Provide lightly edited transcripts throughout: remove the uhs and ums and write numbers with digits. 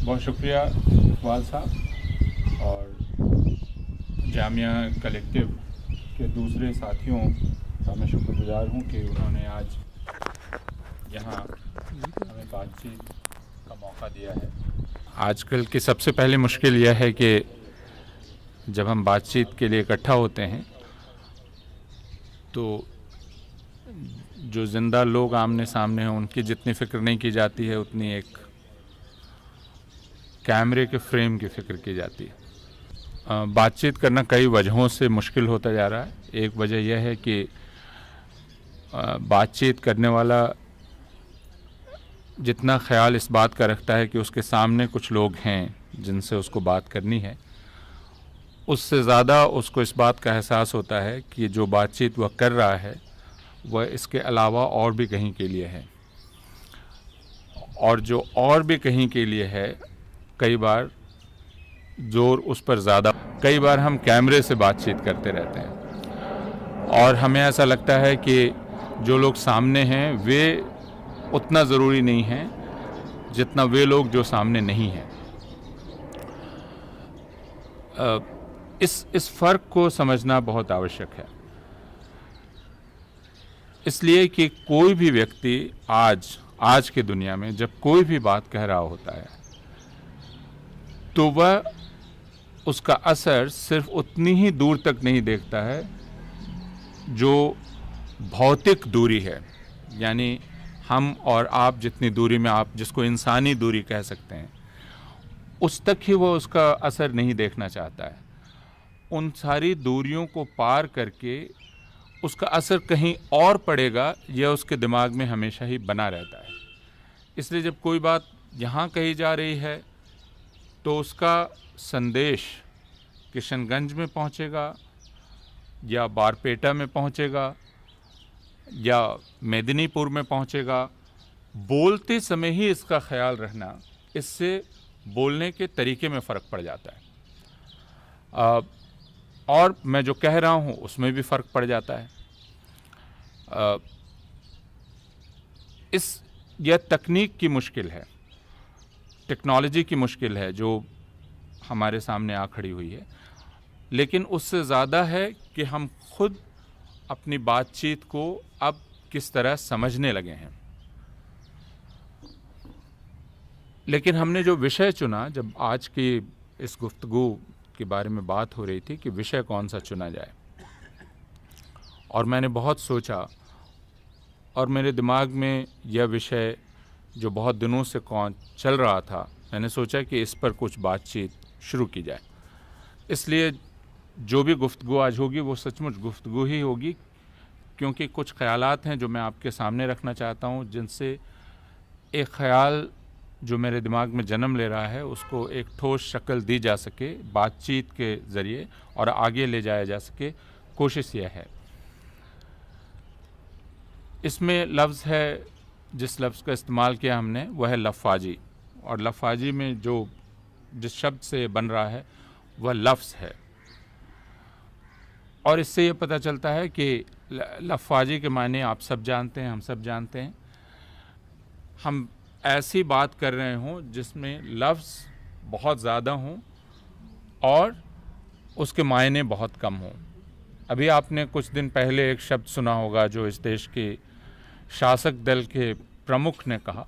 बहुत शुक्रिया इकबाल साहब और जामिया कलेक्टिव के दूसरे साथियों का मैं शुक्रगुजार हूँ कि उन्होंने आज यहाँ हमें बातचीत का मौका दिया है। आजकल की सबसे पहली मुश्किल यह है कि जब हम बातचीत के लिए इकट्ठा होते हैं तो जो ज़िंदा लोग आमने सामने हैं उनकी जितनी फ़िक्र नहीं की जाती है उतनी एक कैमरे के फ्रेम की फ़िक्र की जाती है। बातचीत करना कई वजहों से मुश्किल होता जा रहा है। एक वजह यह है कि बातचीत करने वाला जितना ख्याल इस बात का रखता है कि उसके सामने कुछ लोग हैं जिनसे उसको बात करनी है, उससे ज़्यादा उसको इस बात का एहसास होता है कि जो बातचीत वह कर रहा है वह इसके अलावा और भी कहीं के लिए है, और जो और भी कहीं के लिए है कई बार जोर उस पर ज़्यादा। कई बार हम कैमरे से बातचीत करते रहते हैं और हमें ऐसा लगता है कि जो लोग सामने हैं वे उतना ज़रूरी नहीं हैं जितना वे लोग जो सामने नहीं हैं। इस फ़र्क को समझना बहुत आवश्यक है, इसलिए कि कोई भी व्यक्ति आज की दुनिया में जब कोई भी बात कह रहा होता है तो वह उसका असर सिर्फ उतनी ही दूर तक नहीं देखता है जो भौतिक दूरी है, यानी हम और आप जितनी दूरी में, आप जिसको इंसानी दूरी कह सकते हैं, उस तक ही वो उसका असर नहीं देखना चाहता है। उन सारी दूरियों को पार करके उसका असर कहीं और पड़ेगा यह उसके दिमाग में हमेशा ही बना रहता है। इसलिए जब कोई बात यहाँ कही जा रही है तो उसका संदेश किशनगंज में पहुँचेगा या बारपेटा में पहुँचेगा या मेदिनीपुर में पहुँचेगा। बोलते समय ही इसका ख्याल रखना, इससे बोलने के तरीके में फ़र्क पड़ जाता है और मैं जो कह रहा हूँ उसमें भी फ़र्क पड़ जाता है। यह तकनीक की मुश्किल है, टेक्नोलॉजी की मुश्किल है जो हमारे सामने आ खड़ी हुई है, लेकिन उससे ज़्यादा है कि हम खुद अपनी बातचीत को अब किस तरह समझने लगे हैं। लेकिन हमने जो विषय चुना, जब आज की इस गुफ्तगू के बारे में बात हो रही थी कि विषय कौन सा चुना जाए, और मैंने बहुत सोचा और मेरे दिमाग में यह विषय जो बहुत दिनों से चल रहा था, मैंने सोचा कि इस पर कुछ बातचीत शुरू की जाए। इसलिए जो भी गुफ्तगू आज होगी वो सचमुच गुफ्तगू ही होगी, क्योंकि कुछ ख़यालात हैं जो मैं आपके सामने रखना चाहता हूँ, जिनसे एक ख़याल जो मेरे दिमाग में जन्म ले रहा है उसको एक ठोस शक्ल दी जा सके बातचीत के ज़रिए और आगे ले जाया जा सके। कोशिश यह है। इसमें लफ्ज़ है, जिस लफ्ज़ का इस्तेमाल किया हमने वह है लफ़ाजी, और लफ़ाजी में जिस शब्द से बन रहा है वह लफ्ज़ है। और इससे ये पता चलता है कि लफ़ाजी के मायने आप सब जानते हैं, हम सब जानते हैं। हम ऐसी बात कर रहे हों जिसमें लफ्ज़ बहुत ज़्यादा हों और उसके मायने बहुत कम हों। अभी आपने कुछ दिन पहले एक शब्द सुना होगा जो इस देश के शासक दल के प्रमुख ने कहा।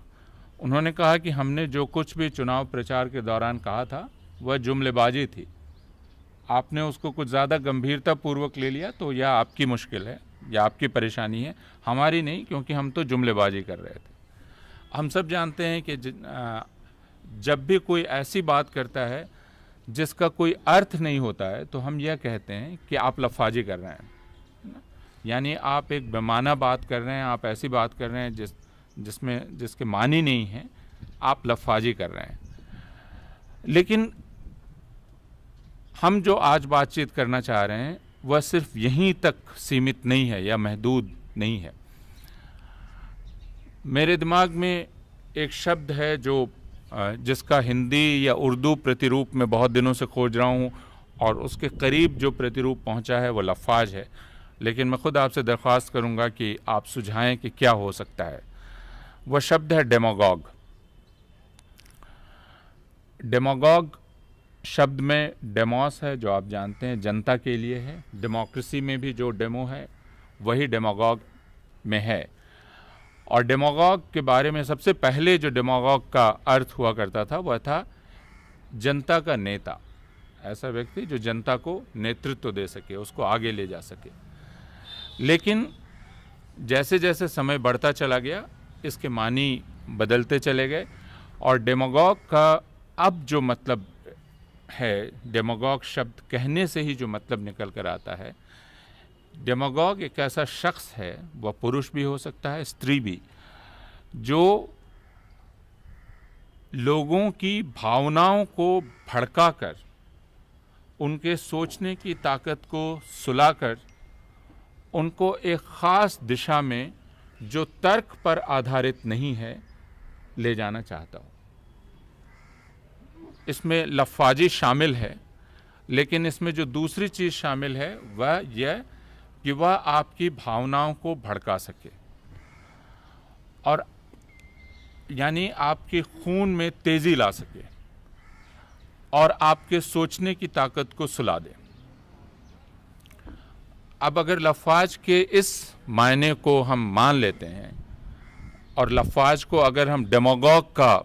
उन्होंने कहा कि हमने जो कुछ भी चुनाव प्रचार के दौरान कहा था वह जुमलेबाजी थी। आपने उसको कुछ ज़्यादा गंभीरतापूर्वक ले लिया तो यह आपकी मुश्किल है या आपकी परेशानी है, हमारी नहीं, क्योंकि हम तो जुमलेबाजी कर रहे थे। हम सब जानते हैं कि जब भी कोई ऐसी बात करता है जिसका कोई अर्थ नहीं होता है तो हम यह कहते हैं कि आप लफ़ाजी कर रहे हैं, यानी आप एक बेमाना बात कर रहे हैं, आप ऐसी बात कर रहे हैं जिसके मानी नहीं है, आप लफ़ाजी कर रहे हैं। लेकिन हम जो आज बातचीत करना चाह रहे हैं वह सिर्फ यहीं तक सीमित नहीं है या महदूद नहीं है। मेरे दिमाग में एक शब्द है जिसका हिंदी या उर्दू प्रतिरूप में बहुत दिनों से खोज रहा हूँ, और उसके करीब जो प्रतिरूप पहुँचा है वो लफ़ाज है, लेकिन मैं ख़ुद आपसे दरख्वास्त करूँगा कि आप सुझाएं कि क्या हो सकता है। वह शब्द है डेमागॉग। डेमागॉग शब्द में डेमोस है, जो आप जानते हैं जनता के लिए है। डेमोक्रेसी में भी जो डेमो है वही डेमागॉग में है। और डेमागॉग के बारे में सबसे पहले जो डेमागॉग का अर्थ हुआ करता था वह था जनता का नेता, ऐसा व्यक्ति जो जनता को नेतृत्व दे सके, उसको आगे ले जा सके। लेकिन जैसे जैसे समय बढ़ता चला गया इसके मानी बदलते चले गए और डेमागॉग का अब जो मतलब है, डेमागॉग शब्द कहने से ही जो मतलब निकल कर आता है, डेमागॉग एक ऐसा शख्स है, वह पुरुष भी हो सकता है स्त्री भी, जो लोगों की भावनाओं को भड़काकर उनके सोचने की ताकत को सुलाकर उनको एक ख़ास दिशा में जो तर्क पर आधारित नहीं है ले जाना चाहता हूँ। इसमें लफ्ज़ी शामिल है, लेकिन इसमें जो दूसरी चीज़ शामिल है वह यह कि वह आपकी भावनाओं को भड़का सके और यानी आपके खून में तेज़ी ला सके और आपके सोचने की ताकत को सुला दे। अब अगर लफ्ज़ के इस मायने को हम मान लेते हैं और लफ्ज़ को अगर हम डेमागॉग का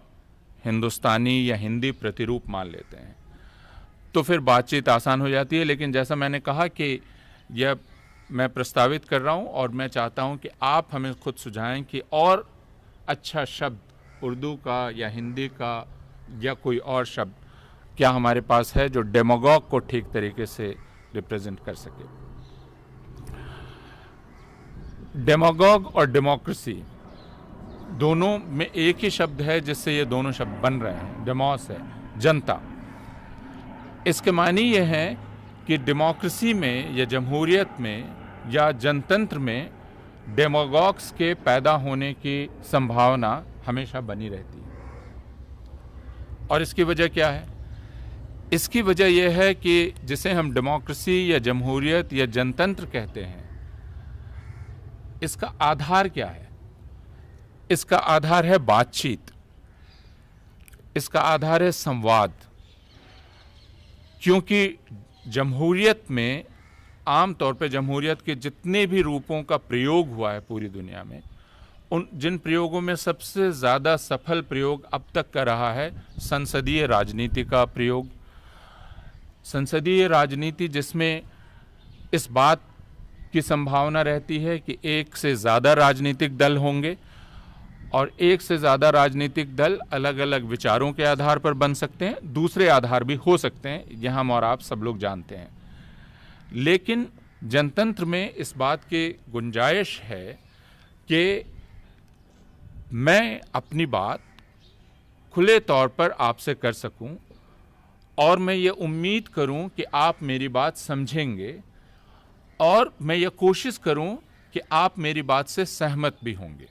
हिंदुस्तानी या हिंदी प्रतिरूप मान लेते हैं तो फिर बातचीत आसान हो जाती है। लेकिन जैसा मैंने कहा कि यह मैं प्रस्तावित कर रहा हूं और मैं चाहता हूं कि आप हमें खुद सुझाएं कि और अच्छा शब्द उर्दू का या हिंदी का या कोई और शब्द क्या हमारे पास है जो डेमागॉग को ठीक तरीके से रिप्रेजेंट कर सके। डेमागॉग और डेमोक्रेसी दोनों में एक ही शब्द है जिससे ये दोनों शब्द बन रहे हैं। डेमोस है जनता। इसके मानी ये है कि डेमोक्रेसी में या जमहूरियत में या जनतंत्र में डेमागॉग्स के पैदा होने की संभावना हमेशा बनी रहती है। और इसकी वजह क्या है? इसकी वजह यह है कि जिसे हम डेमोक्रेसी या जमहूरियत या जनतंत्र कहते हैं, इसका आधार क्या है? इसका आधार है बातचीत, इसका आधार है संवाद। क्योंकि जमहूरियत में आम तौर पे जमहूरियत के जितने भी रूपों का प्रयोग हुआ है पूरी दुनिया में, उन जिन प्रयोगों में सबसे ज़्यादा सफल प्रयोग अब तक का रहा है संसदीय राजनीति का प्रयोग। संसदीय राजनीति जिसमें इस बात की संभावना रहती है कि एक से ज़्यादा राजनीतिक दल होंगे और एक से ज़्यादा राजनीतिक दल अलग अलग विचारों के आधार पर बन सकते हैं, दूसरे आधार भी हो सकते हैं, यह हम और आप सब लोग जानते हैं। लेकिन जनतंत्र में इस बात की गुंजाइश है कि मैं अपनी बात खुले तौर पर आपसे कर सकूं और मैं ये उम्मीद करूं कि आप मेरी बात समझेंगे और मैं ये कोशिश करूं कि आप मेरी बात से सहमत भी होंगे।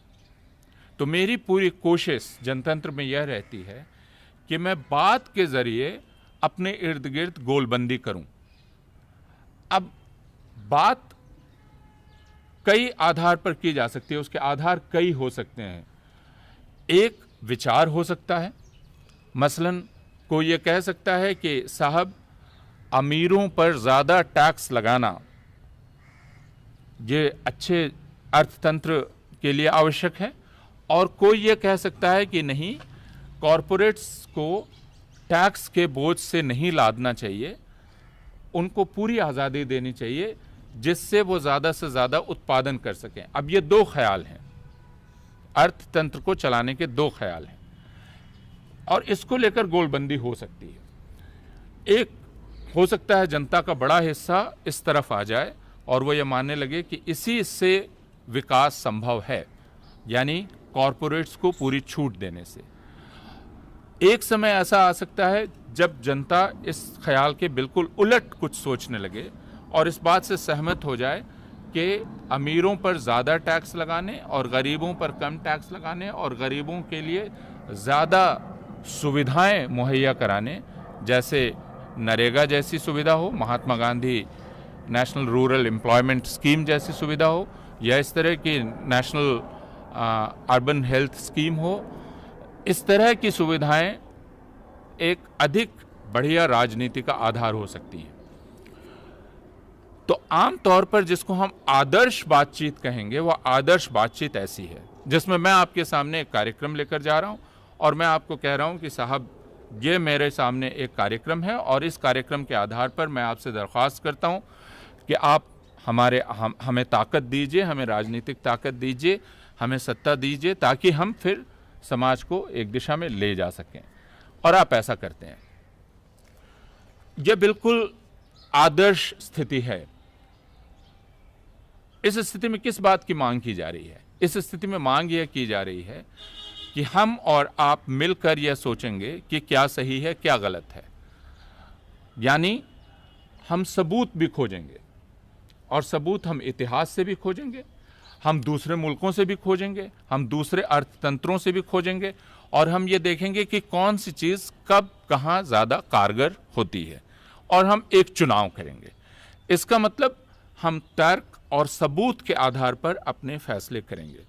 तो मेरी पूरी कोशिश जनतंत्र में यह रहती है कि मैं बात के ज़रिए अपने इर्द गिर्द गोलबंदी करूं। अब बात कई आधार पर की जा सकती है, उसके आधार कई हो सकते हैं। एक विचार हो सकता है, मसलन कोई ये कह सकता है कि साहब अमीरों पर ज़्यादा टैक्स लगाना ये अच्छे अर्थतंत्र के लिए आवश्यक है, और कोई ये कह सकता है कि नहीं, कॉरपोरेट्स को टैक्स के बोझ से नहीं लादना चाहिए, उनको पूरी आज़ादी देनी चाहिए जिससे वो ज़्यादा से ज़्यादा उत्पादन कर सकें। अब ये दो ख्याल हैं, अर्थतंत्र को चलाने के दो ख्याल हैं और इसको लेकर गोलबंदी हो सकती है। एक हो सकता है जनता का बड़ा हिस्सा इस तरफ आ जाए और वो ये मानने लगे कि इसी से विकास संभव है, यानी कॉरपोरेट्स को पूरी छूट देने से। एक समय ऐसा आ सकता है जब जनता इस ख्याल के बिल्कुल उलट कुछ सोचने लगे और इस बात से सहमत हो जाए कि अमीरों पर ज़्यादा टैक्स लगाने और गरीबों पर कम टैक्स लगाने और गरीबों के लिए ज़्यादा सुविधाएं मुहैया कराने, जैसे नरेगा जैसी सुविधा हो, Mahatma Gandhi national rural employment scheme जैसी सुविधा हो, या इस तरह की नेशनल अर्बन हेल्थ स्कीम हो। इस तरह की सुविधाएं एक अधिक बढ़िया राजनीति का आधार हो सकती हैं। तो आम तौर पर जिसको हम आदर्श बातचीत कहेंगे, वह आदर्श बातचीत ऐसी है जिसमें मैं आपके सामने एक कार्यक्रम लेकर जा रहा हूं और मैं आपको कह रहा हूं कि साहब, ये मेरे सामने एक कार्यक्रम है और इस कार्यक्रम के आधार पर मैं आपसे दरख्वास्त करता हूं कि आप हमें ताकत दीजिए, हमें राजनीतिक ताकत दीजिए, हमें सत्ता दीजिए, ताकि हम फिर समाज को एक दिशा में ले जा सकें। और आप ऐसा करते हैं। यह बिल्कुल आदर्श स्थिति है। इस स्थिति में किस बात की मांग की जा रही है? इस स्थिति में मांग यह की जा रही है कि हम और आप मिलकर यह सोचेंगे कि क्या सही है, क्या गलत है। यानी हम सबूत भी खोजेंगे, और सबूत हम इतिहास से भी खोजेंगे, हम दूसरे मुल्कों से भी खोजेंगे, हम दूसरे अर्थतंत्रों से भी खोजेंगे, और हम ये देखेंगे कि कौन सी चीज़ कब कहाँ ज़्यादा कारगर होती है, और हम एक चुनाव करेंगे। इसका मतलब हम तर्क और सबूत के आधार पर अपने फैसले करेंगे,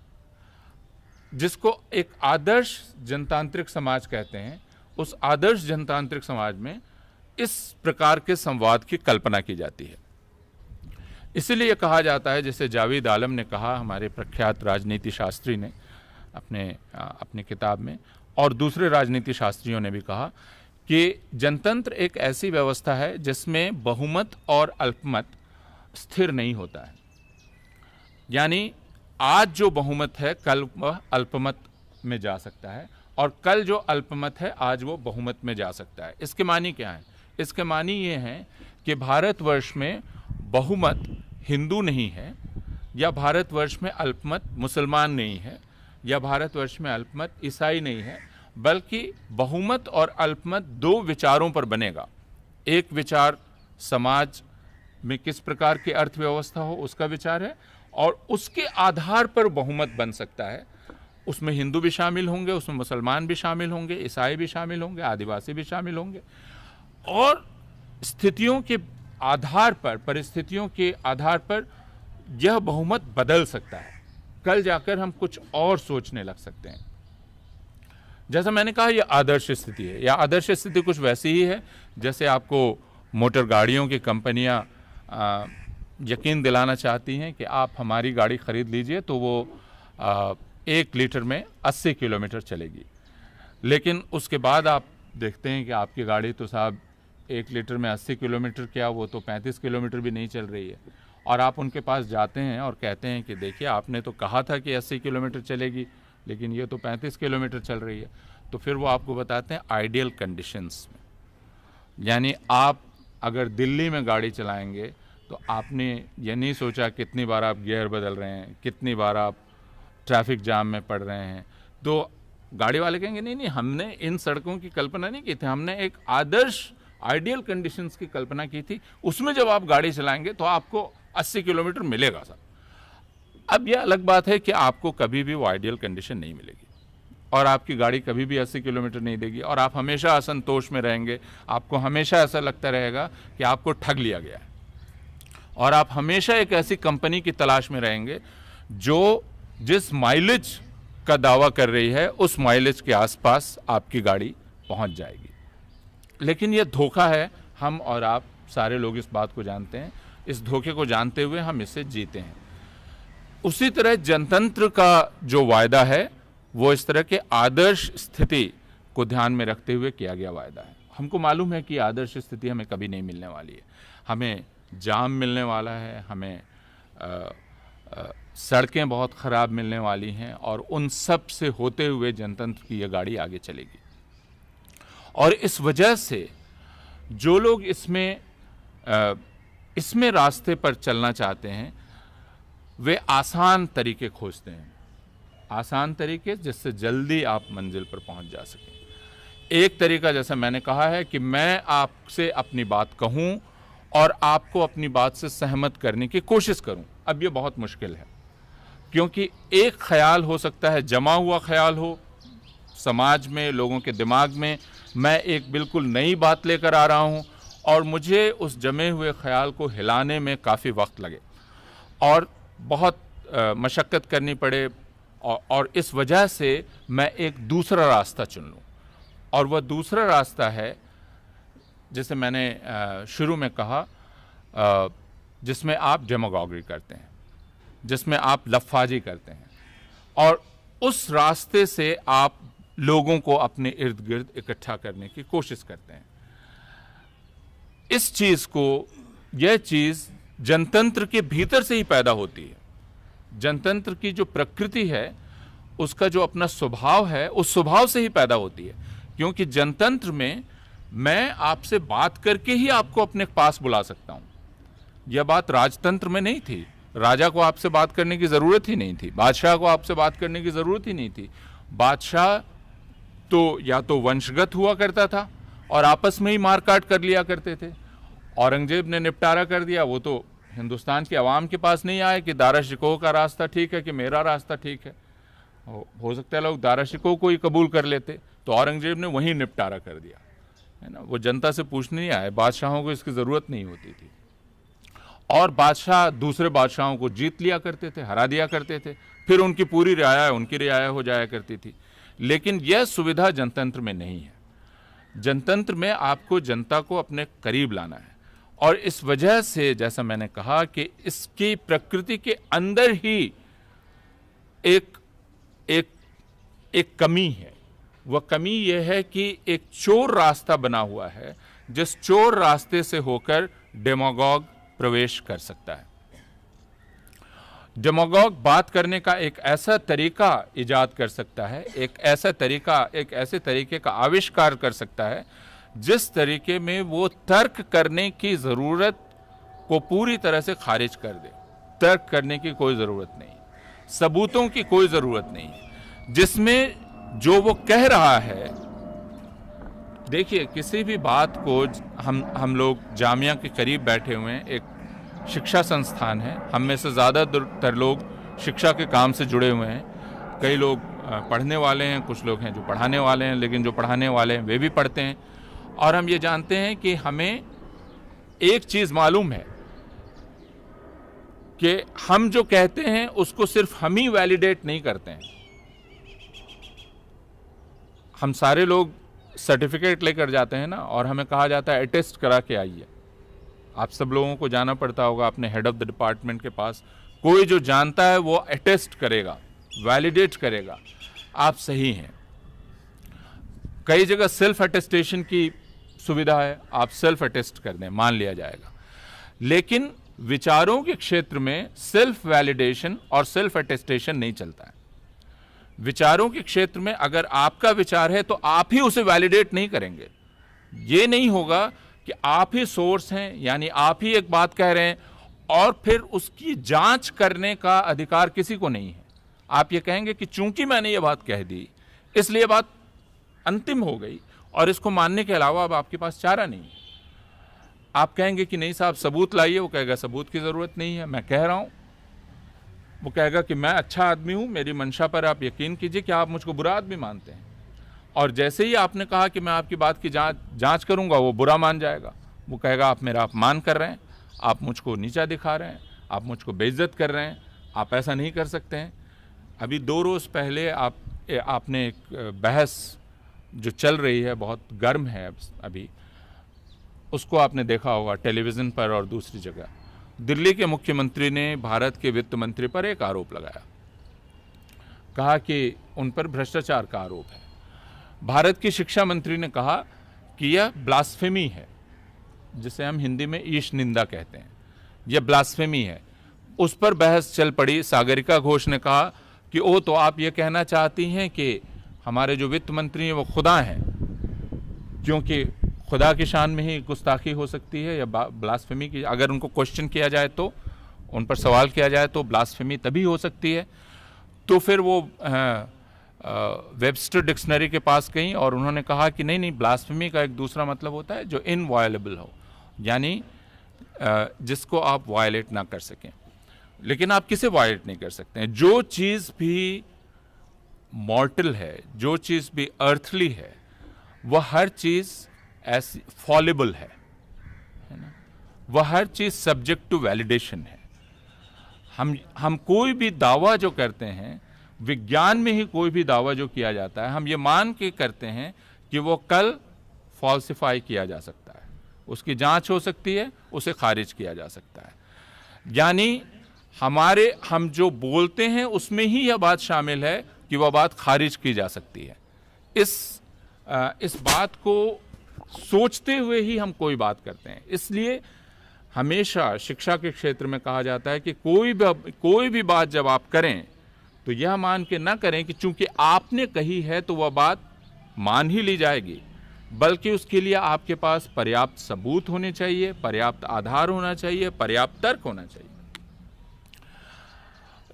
जिसको एक आदर्श जनतांत्रिक समाज कहते हैं। उस आदर्श जनतांत्रिक समाज में इस प्रकार के संवाद की कल्पना की जाती है। इसीलिए कहा जाता है, जैसे जावेद आलम ने कहा, हमारे प्रख्यात राजनीति शास्त्री ने अपनी किताब में, और दूसरे राजनीति शास्त्रियों ने भी कहा कि जनतंत्र एक ऐसी व्यवस्था है जिसमें बहुमत और अल्पमत स्थिर नहीं होता है। यानी आज जो बहुमत है कल वह अल्पमत में जा सकता है, और कल जो अल्पमत है आज वो बहुमत में जा सकता है। इसके मानी क्या है? इसके मानी ये हैं कि भारतवर्ष में बहुमत हिंदू नहीं है, या भारतवर्ष में अल्पमत मुसलमान नहीं है, या भारतवर्ष में अल्पमत ईसाई नहीं है, बल्कि बहुमत और अल्पमत दो विचारों पर बनेगा। एक विचार समाज में किस प्रकार की अर्थव्यवस्था हो उसका विचार है, और उसके आधार पर बहुमत बन सकता है। उसमें हिंदू भी शामिल होंगे, उसमें मुसलमान भी शामिल होंगे, ईसाई भी शामिल होंगे, आदिवासी भी शामिल होंगे, और स्थितियों के आधार पर, परिस्थितियों के आधार पर यह बहुमत बदल सकता है। कल जाकर हम कुछ और सोचने लग सकते हैं। जैसा मैंने कहा, यह आदर्श स्थिति है। यह आदर्श स्थिति कुछ वैसी ही है जैसे आपको मोटर गाड़ियों की कंपनियां यकीन दिलाना चाहती हैं कि आप हमारी गाड़ी ख़रीद लीजिए तो वो 1 लीटर में 80 किलोमीटर चलेगी। लेकिन उसके बाद आप देखते हैं कि आपकी गाड़ी तो साहब 1 लीटर में 80 किलोमीटर क्या, वो तो 35 किलोमीटर भी नहीं चल रही है। और आप उनके पास जाते हैं और कहते हैं कि देखिए, आपने तो कहा था कि 80 किलोमीटर चलेगी, लेकिन ये तो 35 किलोमीटर चल रही है। तो फिर वो आपको बताते हैं आइडियल कंडीशंस में। यानी आप अगर दिल्ली में गाड़ी चलाएंगे तो आपने ये नहीं सोचा कितनी बार आप गियर बदल रहे हैं, कितनी बार आप ट्रैफिक जाम में पड़ रहे हैं। तो गाड़ी वाले कहेंगे नहीं, हमने इन सड़कों की कल्पना नहीं की थी, हमने एक आदर्श आइडियल कंडीशंस की कल्पना की थी। उसमें जब आप गाड़ी चलाएंगे तो आपको 80 किलोमीटर मिलेगा सर। अब यह अलग बात है कि आपको कभी भी वो आइडियल कंडीशन नहीं मिलेगी, और आपकी गाड़ी कभी भी 80 किलोमीटर नहीं देगी, और आप हमेशा असंतोष में रहेंगे। आपको हमेशा ऐसा लगता रहेगा कि आपको ठग लिया गया है, और आप हमेशा एक ऐसी कंपनी की तलाश में रहेंगे जो जिस माइलेज का दावा कर रही है उस माइलेज के आसपास आपकी गाड़ी पहुंच जाएगी। लेकिन यह धोखा है। हम और आप सारे लोग इस बात को जानते हैं। इस धोखे को जानते हुए हम इससे जीते हैं। उसी तरह जनतंत्र का जो वायदा है वो इस तरह के आदर्श स्थिति को ध्यान में रखते हुए किया गया वायदा है। हमको मालूम है कि आदर्श स्थिति हमें कभी नहीं मिलने वाली है। हमें जाम मिलने वाला है, हमें सड़कें बहुत ख़राब मिलने वाली हैं, और उन सब से होते हुए जनतंत्र की यह गाड़ी आगे चलेगी। और इस वजह से जो लोग इसमें रास्ते पर चलना चाहते हैं वे आसान तरीके खोजते हैं, आसान तरीके जिससे जल्दी आप मंजिल पर पहुंच जा सकें। एक तरीका, जैसा मैंने कहा है, कि मैं आपसे अपनी बात कहूं और आपको अपनी बात से सहमत करने की कोशिश करूं। अब ये बहुत मुश्किल है, क्योंकि एक ख्याल हो सकता है, जमा हुआ ख्याल हो समाज में, लोगों के दिमाग में, मैं एक बिल्कुल नई बात लेकर आ रहा हूं और मुझे उस जमे हुए ख्याल को हिलाने में काफ़ी वक्त लगे और बहुत मशक्क़त करनी पड़े, और इस वजह से मैं एक दूसरा रास्ता चुन लूँ। और वह दूसरा रास्ता है जैसे मैंने शुरू में कहा, जिसमें आप डेमागोगी करते हैं, जिसमें आप लफाजी करते हैं और उस रास्ते से आप लोगों को अपने इर्द गिर्द इकट्ठा करने की कोशिश करते हैं। इस चीज को, यह चीज जनतंत्र के भीतर से ही पैदा होती है। जनतंत्र की जो प्रकृति है, उसका जो अपना स्वभाव है, उस स्वभाव से ही पैदा होती है। क्योंकि जनतंत्र में मैं आपसे बात करके ही आपको अपने पास बुला सकता हूं। यह बात राजतंत्र में नहीं थी। राजा को आपसे बात करने की जरूरत ही नहीं थी, बादशाह को आपसे बात करने की जरूरत ही नहीं थी। बादशाह तो या तो वंशगत हुआ करता था और आपस में ही मारकाट कर लिया करते थे। औरंगजेब ने निपटारा कर दिया, वो तो हिंदुस्तान के अवाम के पास नहीं आए कि दारा शिकोह का रास्ता ठीक है कि मेरा रास्ता ठीक है। हो सकता है लोग दारा शिकोह को ही कबूल कर लेते, तो औरंगजेब ने वहीं निपटारा कर दिया, है ना। वो जनता से पूछने नहीं आए, बादशाहों को इसकी ज़रूरत नहीं होती थी। और बादशाह दूसरे बादशाहों को जीत लिया करते थे, हरा दिया करते थे, फिर उनकी पूरी रियाया उनकी रियाया हो जाया करती थी। लेकिन यह सुविधा जनतंत्र में नहीं है। जनतंत्र में आपको जनता को अपने करीब लाना है और इस वजह से, जैसा मैंने कहा, कि इसकी प्रकृति के अंदर ही एक एक एक कमी है। वह कमी यह है कि एक चोर रास्ता बना हुआ है, जिस चोर रास्ते से होकर डेमागोग प्रवेश कर सकता है। डेमागोग बात करने का एक ऐसा तरीका इजाद कर सकता है, एक ऐसे तरीके का आविष्कार कर सकता है जिस तरीके में वो तर्क करने की ज़रूरत को पूरी तरह से खारिज कर दे। तर्क करने की कोई ज़रूरत नहीं, सबूतों की कोई ज़रूरत नहीं, जिसमें जो वो कह रहा है। देखिए, किसी भी बात को हम लोग जामिया के करीब बैठे हुए हैं, एक शिक्षा संस्थान है, हम में से ज़्यादातर लोग शिक्षा के काम से जुड़े हुए हैं। कई लोग पढ़ने वाले हैं, कुछ लोग हैं जो पढ़ाने वाले हैं, लेकिन जो पढ़ाने वाले हैं वे भी पढ़ते हैं। और हम ये जानते हैं कि हमें एक चीज़ मालूम है कि हम जो कहते हैं उसको सिर्फ हम ही वैलिडेट नहीं करते हैं। हम सारे लोग सर्टिफिकेट लेकर जाते हैं ना, और हमें कहा जाता है अटेस्ट करा के आइए। आप सब लोगों को जाना पड़ता होगा अपने हेड ऑफ द डिपार्टमेंट के पास, कोई जो जानता है वो अटेस्ट करेगा, वैलिडेट करेगा आप सही हैं। कई जगह सेल्फ अटेस्टेशन की सुविधा है, आप सेल्फ अटेस्ट कर दें, मान लिया जाएगा। लेकिन विचारों के क्षेत्र में सेल्फ वैलिडेशन और सेल्फ अटेस्टेशन नहीं चलता है। विचारों के क्षेत्र में अगर आपका विचार है तो आप ही उसे वैलिडेट नहीं करेंगे। ये नहीं होगा कि आप ही सोर्स हैं, यानी आप ही एक बात कह रहे हैं और फिर उसकी जांच करने का अधिकार किसी को नहीं है। आप ये कहेंगे कि चूंकि मैंने ये बात कह दी इसलिए बात अंतिम हो गई और इसको मानने के अलावा अब आपके पास चारा नहीं है। आप कहेंगे कि नहीं साहब सबूत लाइए, वो कहेगा सबूत की ज़रूरत नहीं है, मैं कह रहा हूँ। वो कहेगा कि मैं अच्छा आदमी हूँ, मेरी मंशा पर आप यकीन कीजिए कि आप मुझको बुरा आदमी मानते हैं। और जैसे ही आपने कहा कि मैं आपकी बात की जांच करूंगा, वो बुरा मान जाएगा। वो कहेगा आप मेरा अपमान कर रहे हैं, आप मुझको नीचा दिखा रहे हैं, आप मुझको बेइज्जत कर रहे हैं, आप ऐसा नहीं कर सकते हैं। अभी 2 रोज़ पहले आपने एक बहस जो चल रही है, बहुत गर्म है अभी, उसको आपने देखा होगा टेलीविज़न पर और दूसरी जगह। दिल्ली के मुख्यमंत्री ने भारत के वित्त मंत्री पर एक आरोप लगाया, कहा कि उन पर भ्रष्टाचार का आरोप है। भारत की शिक्षा मंत्री ने कहा कि यह ब्लास्फेमी है, जिसे हम हिंदी में ईश निंदा कहते हैं, यह ब्लास्फेमी है। उस पर बहस चल पड़ी। सागरिका घोष ने कहा कि ओ, तो आप ये कहना चाहती हैं कि हमारे जो वित्त मंत्री हैं वो खुदा हैं, क्योंकि खुदा की शान में ही गुस्ताखी हो सकती है या ब्लास्फेमी की, अगर उनको क्वेश्चन किया जाए तो, उन पर सवाल किया जाए तो ब्लास्फेमी तभी हो सकती है। तो फिर वो वेबस्टर डिक्शनरी के पास गई और उन्होंने कहा कि नहीं, ब्लास्फेमी का एक दूसरा मतलब होता है जो इनवायलेबल हो, यानी जिसको आप वायलेट ना कर सकें। लेकिन आप किसे वायलेट नहीं कर सकते हैं? जो चीज़ भी मॉर्टल है, जो चीज़ भी अर्थली है, वह हर चीज़ ऐसी फॉलेबल है ना, वह हर चीज़ सब्जेक्ट टू वैलिडेशन है। हम कोई भी दावा जो करते हैं, विज्ञान में ही कोई भी दावा जो किया जाता है, हम ये मान के करते हैं कि वो कल फॉल्सिफाई किया जा सकता है, उसकी जांच हो सकती है, उसे खारिज किया जा सकता है। यानी हम जो बोलते हैं उसमें ही यह बात शामिल है कि वह बात खारिज की जा सकती है। इस बात को सोचते हुए ही हम कोई बात करते हैं। इसलिए हमेशा शिक्षा के क्षेत्र में कहा जाता है कि कोई भी बात जब आप करें तो यह मान के ना करें कि चूंकि आपने कही है तो वह बात मान ही ली जाएगी, बल्कि उसके लिए आपके पास पर्याप्त सबूत होने चाहिए, पर्याप्त आधार होना चाहिए, पर्याप्त तर्क होना चाहिए।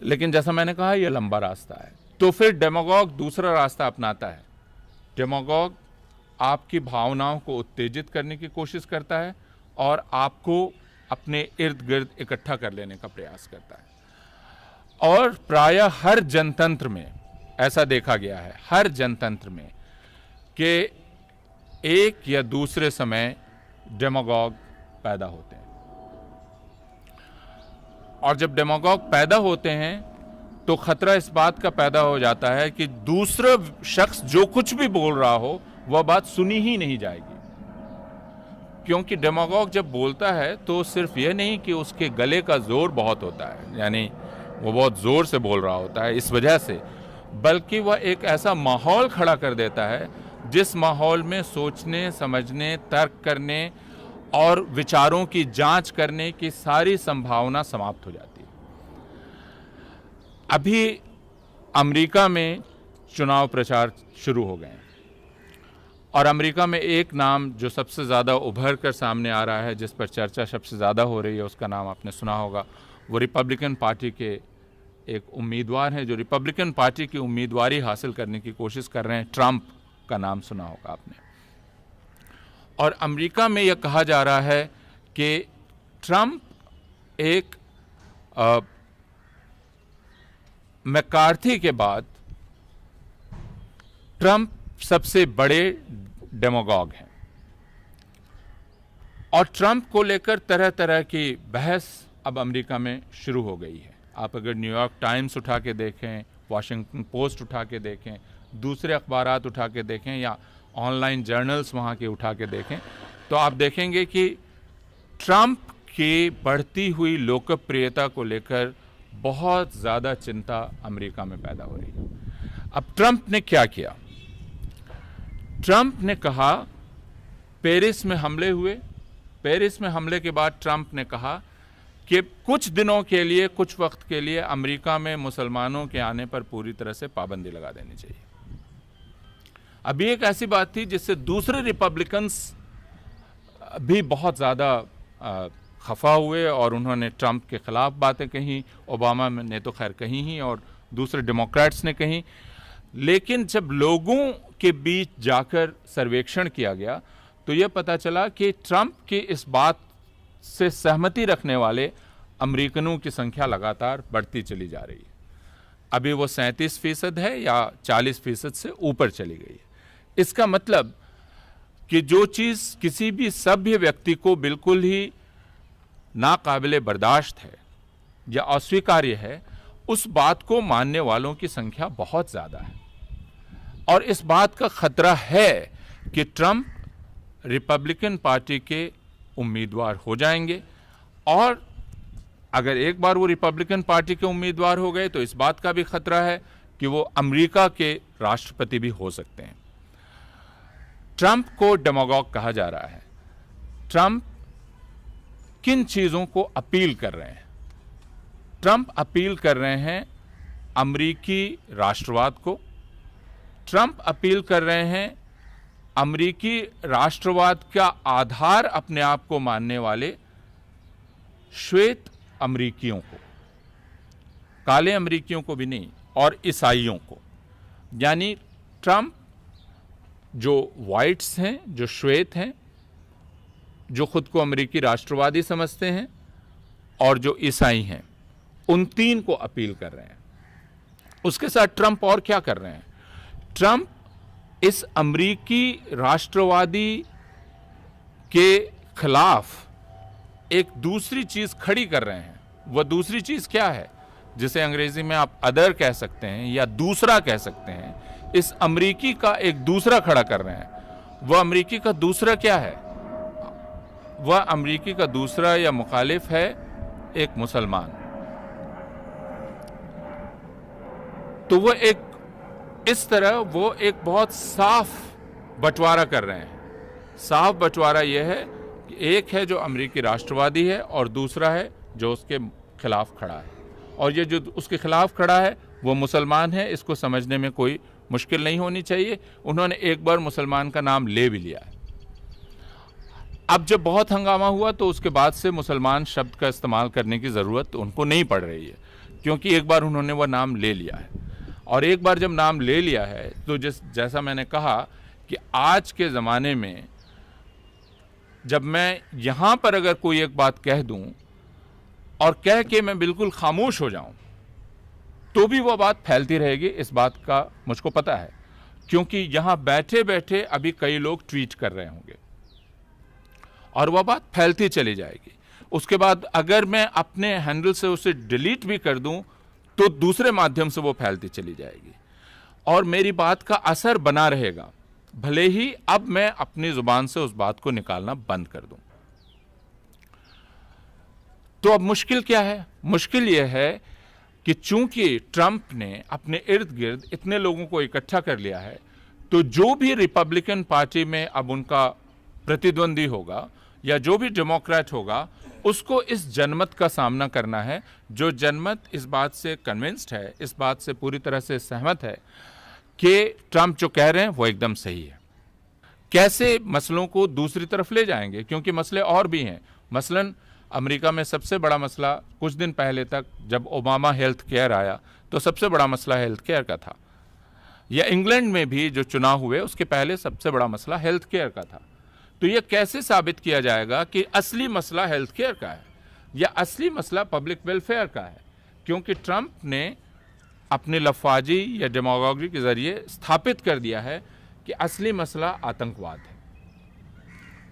लेकिन जैसा मैंने कहा, यह लंबा रास्ता है। तो फिर डेमागोग दूसरा रास्ता अपनाता है। डेमागोग आपकी भावनाओं को उत्तेजित करने की कोशिश करता है और आपको अपने इर्द गिर्द इकट्ठा कर लेने का प्रयास करता है। और प्रायः हर जनतंत्र में ऐसा देखा गया है, हर जनतंत्र में, कि एक या दूसरे समय डेमागोग पैदा होते हैं। और जब डेमागोग पैदा होते हैं तो खतरा इस बात का पैदा हो जाता है कि दूसरा शख्स जो कुछ भी बोल रहा हो वह बात सुनी ही नहीं जाएगी। क्योंकि डेमागोग जब बोलता है तो सिर्फ यह नहीं कि उसके गले का जोर बहुत होता है, यानी वो बहुत जोर से बोल रहा होता है इस वजह से, बल्कि वह एक ऐसा माहौल खड़ा कर देता है जिस माहौल में सोचने, समझने, तर्क करने और विचारों की जांच करने की सारी संभावना समाप्त हो जाती है। अभी अमेरिका में चुनाव प्रचार शुरू हो गए हैं और अमेरिका में एक नाम जो सबसे ज़्यादा उभर कर सामने आ रहा है, जिस पर चर्चा सबसे ज़्यादा हो रही है, उसका नाम आपने सुना होगा। वो रिपब्लिकन पार्टी के एक उम्मीदवार हैं जो रिपब्लिकन पार्टी की उम्मीदवारी हासिल करने की कोशिश कर रहे हैं। ट्रंप का नाम सुना होगा आपने। और अमेरिका में यह कहा जा रहा है कि ट्रंप एक मैकार्थी के बाद ट्रंप सबसे बड़े डेमागोग हैं। और ट्रंप को लेकर तरह तरह की बहस अब अमेरिका में शुरू हो गई है। आप अगर न्यूयॉर्क टाइम्स उठा के देखें, वॉशिंगटन पोस्ट उठा के देखें, दूसरे अखबारात उठा के देखें या ऑनलाइन जर्नल्स वहाँ के उठा के देखें, तो आप देखेंगे कि ट्रंप की बढ़ती हुई लोकप्रियता को लेकर बहुत ज़्यादा चिंता अमेरिका में पैदा हो रही है। अब ट्रंप ने क्या किया? ट्रंप ने कहा, पेरिस में हमले हुए, पेरिस में हमले के बाद ट्रंप ने कहा कि कुछ दिनों के लिए, कुछ वक्त के लिए अमेरिका में मुसलमानों के आने पर पूरी तरह से पाबंदी लगा देनी चाहिए। अभी एक ऐसी बात थी जिससे दूसरे रिपब्लिकन्स भी बहुत ज़्यादा खफा हुए और उन्होंने ट्रंप के ख़िलाफ़ बातें कहीं। ओबामा ने तो खैर कहीं ही और दूसरे डेमोक्रेट्स ने कहीं। लेकिन जब लोगों के बीच जाकर सर्वेक्षण किया गया तो यह पता चला कि ट्रंप की इस बात से सहमति रखने वाले अमेरिकनों की संख्या लगातार बढ़ती चली जा रही है। अभी वो 37% है या 40% से ऊपर चली गई है। इसका मतलब कि जो चीज़ किसी भी सभ्य व्यक्ति को बिल्कुल ही नाकाबिले बर्दाश्त है या अस्वीकार्य है, उस बात को मानने वालों की संख्या बहुत ज़्यादा है। और इस बात का खतरा है कि ट्रंप रिपब्लिकन पार्टी के उम्मीदवार हो जाएंगे, और अगर एक बार वो रिपब्लिकन पार्टी के उम्मीदवार हो गए तो इस बात का भी खतरा है कि वो अमेरिका के राष्ट्रपति भी हो सकते हैं। ट्रंप को डेमागोग कहा जा रहा है। ट्रंप किन चीज़ों को अपील कर रहे हैं? ट्रंप अपील कर रहे हैं अमेरिकी राष्ट्रवाद को। ट्रंप अपील कर रहे हैं अमेरिकी राष्ट्रवाद का आधार अपने आप को मानने वाले श्वेत अमेरिकियों को, काले अमेरिकियों को भी नहीं, और ईसाइयों को। यानी ट्रंप जो वाइट्स हैं, जो श्वेत हैं, जो खुद को अमेरिकी राष्ट्रवादी समझते हैं, और जो ईसाई हैं, उन तीन को अपील कर रहे हैं। उसके साथ ट्रंप और क्या कर रहे हैं? ट्रंप इस अमेरिकी राष्ट्रवादी के खिलाफ एक दूसरी चीज खड़ी कर रहे हैं। वह दूसरी चीज क्या है? जिसे अंग्रेजी में आप अदर कह सकते हैं या दूसरा कह सकते हैं। इस अमेरिकी का एक दूसरा खड़ा कर रहे हैं, वह अमेरिकी का दूसरा क्या है? वह अमेरिकी का दूसरा या मुखालिफ है एक मुसलमान। तो वह एक इस तरह वो एक बहुत साफ बंटवारा कर रहे हैं। साफ बंटवारा यह है कि एक है जो अमेरिकी राष्ट्रवादी है और दूसरा है जो उसके खिलाफ खड़ा है, और ये जो उसके खिलाफ खड़ा है वो मुसलमान है। इसको समझने में कोई मुश्किल नहीं होनी चाहिए। उन्होंने एक बार मुसलमान का नाम ले भी लिया है। अब जब बहुत हंगामा हुआ तो उसके बाद से मुसलमान शब्द का इस्तेमाल करने की ज़रूरत उनको नहीं पड़ रही है, क्योंकि एक बार उन्होंने वह नाम ले लिया है। और एक बार जब नाम ले लिया है तो जैसा मैंने कहा कि आज के ज़माने में जब मैं यहाँ पर अगर कोई एक बात कह दूँ और कह के मैं बिल्कुल खामोश हो जाऊँ तो भी वह बात फैलती रहेगी, इस बात का मुझको पता है, क्योंकि यहाँ बैठे बैठे अभी कई लोग ट्वीट कर रहे होंगे और वह बात फैलती चली जाएगी। उसके बाद अगर मैं अपने हैंडल से उसे डिलीट भी कर दूं तो दूसरे माध्यम से वो फैलती चली जाएगी और मेरी बात का असर बना रहेगा, भले ही अब मैं अपनी जुबान से उस बात को निकालना बंद कर दूं। तो अब मुश्किल क्या है? मुश्किल यह है कि चूंकि ट्रंप ने अपने इर्द गिर्द इतने लोगों को इकट्ठा कर लिया है, तो जो भी रिपब्लिकन पार्टी में अब उनका प्रतिद्वंदी होगा या जो भी डेमोक्रेट होगा, उसको इस जनमत का सामना करना है। जो जनमत इस बात से कन्विंस्ड है, इस बात से पूरी तरह से सहमत है कि ट्रंप जो कह रहे हैं वो एकदम सही है। कैसे मसलों को दूसरी तरफ ले जाएंगे, क्योंकि मसले और भी हैं। मसलन अमेरिका में सबसे बड़ा मसला कुछ दिन पहले तक जब ओबामा हेल्थ केयर आया तो सबसे बड़ा मसला हेल्थ केयर का था, या इंग्लैंड में भी जो चुनाव हुए उसके पहले सबसे बड़ा मसला हेल्थ केयर का था। तो यह कैसे साबित किया जाएगा कि असली मसला हेल्थ केयर का है या असली मसला पब्लिक वेलफेयर का है? क्योंकि ट्रंप ने अपने लफाजी या डेमागोगी के जरिए स्थापित कर दिया है कि असली मसला आतंकवाद है।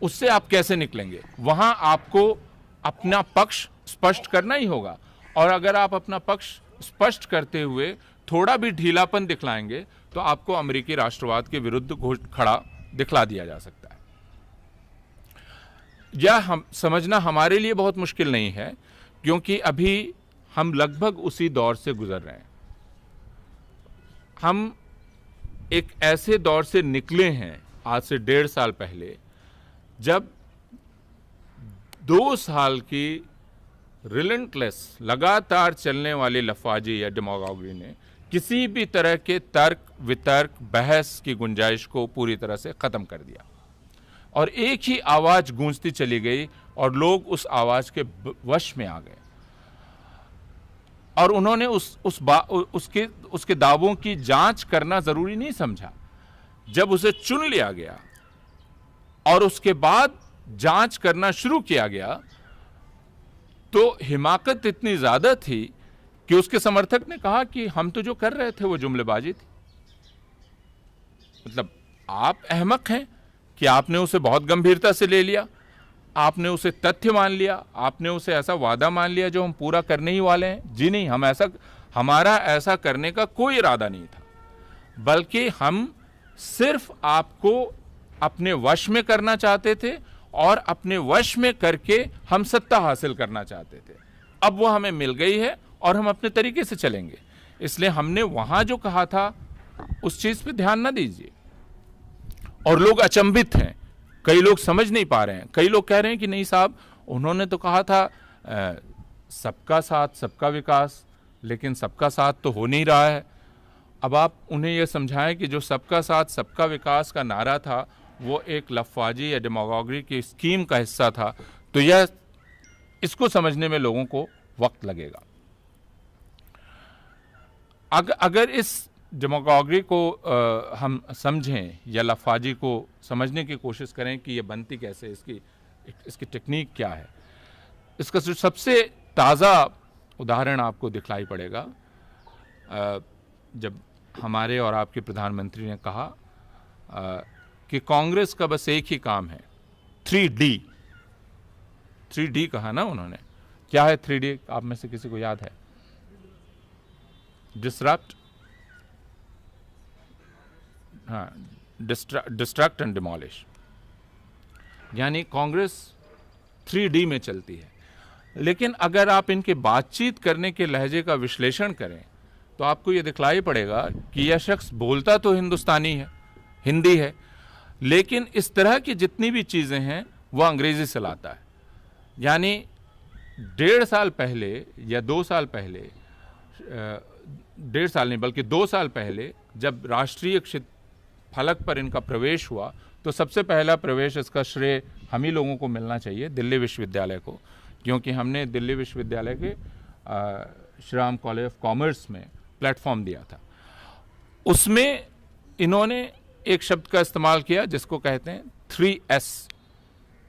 उससे आप कैसे निकलेंगे? वहां आपको अपना पक्ष स्पष्ट करना ही होगा, और अगर आप अपना पक्ष स्पष्ट करते हुए थोड़ा भी ढीलापन दिखलाएंगे तो आपको अमेरिकी राष्ट्रवाद के विरुद्ध खड़ा दिखला दिया जा सकता है। यह हम समझना हमारे लिए बहुत मुश्किल नहीं है, क्योंकि अभी हम लगभग उसी दौर से गुजर रहे हैं। हम एक ऐसे दौर से निकले हैं आज से 1.5 साल पहले, जब 2 साल की रिलेंटलेस लगातार चलने वाली लफाजी या डेमागोगी ने किसी भी तरह के तर्क वितर्क बहस की गुंजाइश को पूरी तरह से ख़त्म कर दिया, और एक ही आवाज़ गूंजती चली गई और लोग उस आवाज़ के वश में आ गए, और उन्होंने उसके दावों की जांच करना ज़रूरी नहीं समझा। जब उसे चुन लिया गया और उसके बाद जांच करना शुरू किया गया तो हिमाकत इतनी ज़्यादा थी कि उसके समर्थक ने कहा कि हम तो जो कर रहे थे वो जुमलेबाजी थी। मतलब आप अहमक हैं कि आपने उसे बहुत गंभीरता से ले लिया, आपने उसे तथ्य मान लिया, आपने उसे ऐसा वादा मान लिया जो हम पूरा करने ही वाले हैं। जी नहीं, हमारा ऐसा करने का कोई इरादा नहीं था, बल्कि हम सिर्फ आपको अपने वश में करना चाहते थे और अपने वश में करके हम सत्ता हासिल करना चाहते थे। अब वो हमें मिल गई है और हम अपने तरीके से चलेंगे। इसलिए हमने वहां जो कहा था उस चीज पे ध्यान न दीजिए। और लोग अचंभित हैं, कई लोग समझ नहीं पा रहे हैं। कई लोग कह रहे हैं कि नहीं साहब, उन्होंने तो कहा था सबका साथ सबका विकास, लेकिन सबका साथ तो हो नहीं रहा है। अब आप उन्हें यह समझाएं कि जो सबका साथ सबका विकास का नारा था वो एक लफाजी या डेमागोगी की स्कीम का हिस्सा था, तो यह इसको समझने में लोगों को वक्त लगेगा। अगर इस डेमागोगी को हम समझें या लफाजी को समझने की कोशिश करें कि ये बनती कैसे, इसकी टेक्निक क्या है, इसका सबसे ताज़ा उदाहरण आपको दिखलाई पड़ेगा जब हमारे और आपके प्रधानमंत्री ने कहा कि कांग्रेस का बस एक ही काम है, 3D कहा ना उन्होंने। क्या है 3D? आप में से किसी को याद है? डिसरप्ट, हाँ, डिस्ट्रक्ट एंड डिमोलिश, यानी कांग्रेस 3D में चलती है। लेकिन अगर आप इनके बातचीत करने के लहजे का विश्लेषण करें तो आपको ये दिखलाई पड़ेगा कि यह शख्स बोलता तो हिंदुस्तानी है, हिंदी है, लेकिन इस तरह की जितनी भी चीज़ें हैं वह अंग्रेज़ी से लाता है। यानी 1.5 साल पहले या 2 साल पहले, 1.5 साल नहीं बल्कि 2 साल पहले जब राष्ट्रीय फलक पर इनका प्रवेश हुआ तो सबसे पहला प्रवेश इसका श्रेय हम ही लोगों को मिलना चाहिए, दिल्ली विश्वविद्यालय को, क्योंकि हमने दिल्ली विश्वविद्यालय के Shri Ram college of commerce में प्लेटफॉर्म दिया था। उसमें इन्होंने एक शब्द का इस्तेमाल किया जिसको कहते हैं 3S,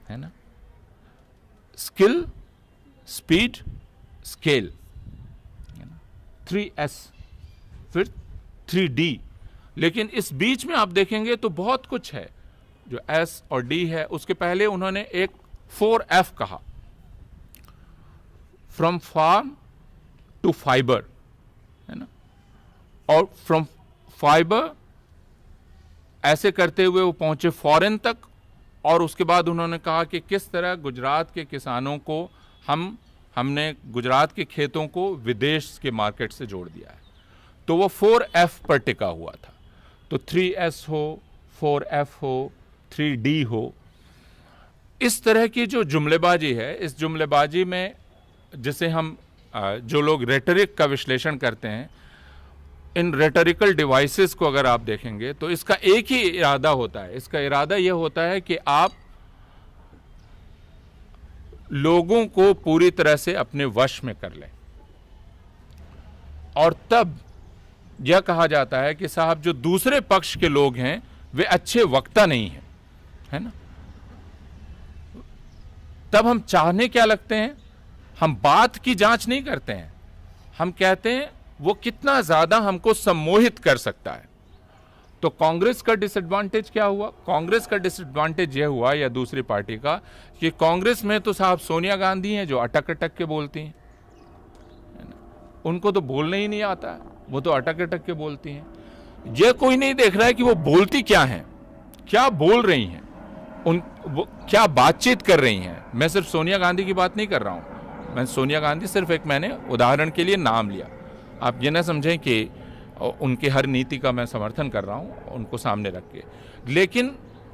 है ना, स्किल, स्पीड, स्केल, 3S, फिर 3D। लेकिन इस बीच में आप देखेंगे तो बहुत कुछ है जो S और D है। उसके पहले उन्होंने एक 4F कहा, फ्रॉम फार्म टू फाइबर, है ना, और फ्रॉम फाइबर ऐसे करते हुए वो पहुंचे फॉरेन तक। और उसके बाद उन्होंने कहा कि किस तरह गुजरात के किसानों को हमने गुजरात के खेतों को विदेश के मार्केट से जोड़ दिया है। तो वो 4F पर टिका हुआ था। तो 3S हो, 4F हो, 3D हो, इस तरह की जो जुमलेबाजी है, इस जुमलेबाजी में जिसे हम जो लोग रेटरिक का विश्लेषण करते हैं, इन रेटरिकल डिवाइसेस को अगर आप देखेंगे तो इसका एक ही इरादा होता है। इसका इरादा यह होता है कि आप लोगों को पूरी तरह से अपने वश में कर लें। और तब यह कहा जाता है कि साहब जो दूसरे पक्ष के लोग हैं वे अच्छे वक्ता नहीं हैं, है ना। तब हम चाहने क्या लगते हैं, हम बात की जांच नहीं करते हैं, हम कहते हैं वो कितना ज्यादा हमको सम्मोहित कर सकता है। तो कांग्रेस का डिसएडवांटेज क्या हुआ? कांग्रेस का डिसएडवांटेज यह हुआ, या दूसरी पार्टी का, कि कांग्रेस में तो साहब सोनिया गांधी हैं जो अटक अटक के बोलती हैं, उनको तो बोलने ही नहीं आता है, वो तो अटक अटक के बोलती हैं। ये कोई नहीं देख रहा है कि वो बोलती क्या हैं, क्या बोल रही हैं, वो क्या बातचीत कर रही हैं। मैं सिर्फ सोनिया गांधी की बात नहीं कर रहा हूं, मैं सोनिया गांधी सिर्फ एक मैंने उदाहरण के लिए नाम लिया। आप ये ना समझें कि उनकी हर नीति का मैं समर्थन कर रहा हूं उनको सामने रख के। लेकिन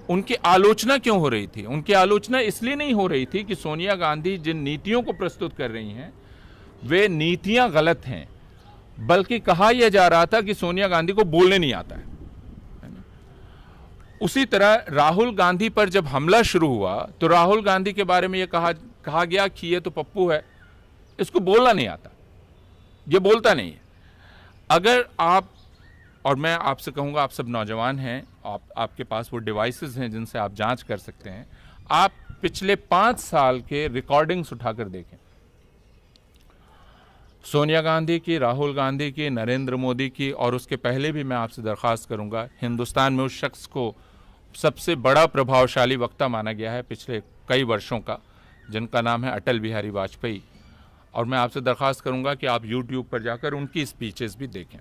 उनकी आलोचना क्यों हो रही थी? उनकी आलोचना इसलिए नहीं हो रही थी कि सोनिया गांधी जिन नीतियों को प्रस्तुत कर रही हैं वे नीतियां गलत हैं, बल्कि कहा यह जा रहा था कि सोनिया गांधी को बोलने नहीं आता है। उसी तरह राहुल गांधी पर जब हमला शुरू हुआ तो राहुल गांधी के बारे में यह कहा गया कि ये तो पप्पू है, इसको बोलना नहीं आता, ये बोलता नहीं है। अगर आप, और मैं आपसे कहूंगा, आप सब नौजवान हैं, आपके पास वो डिवाइसेस हैं जिनसे आप जांच कर सकते हैं, आप पिछले 5 साल के रिकॉर्डिंग्स उठाकर देखें, सोनिया गांधी की, राहुल गांधी की, नरेंद्र मोदी की, और उसके पहले भी मैं आपसे दरख्वास्त करूंगा, हिंदुस्तान में उस शख्स को सबसे बड़ा प्रभावशाली वक्ता माना गया है पिछले कई वर्षों का, जिनका नाम है अटल बिहारी वाजपेयी। और मैं आपसे दरख्वास्त करूंगा कि आप YouTube पर जाकर उनकी स्पीचेस भी देखें,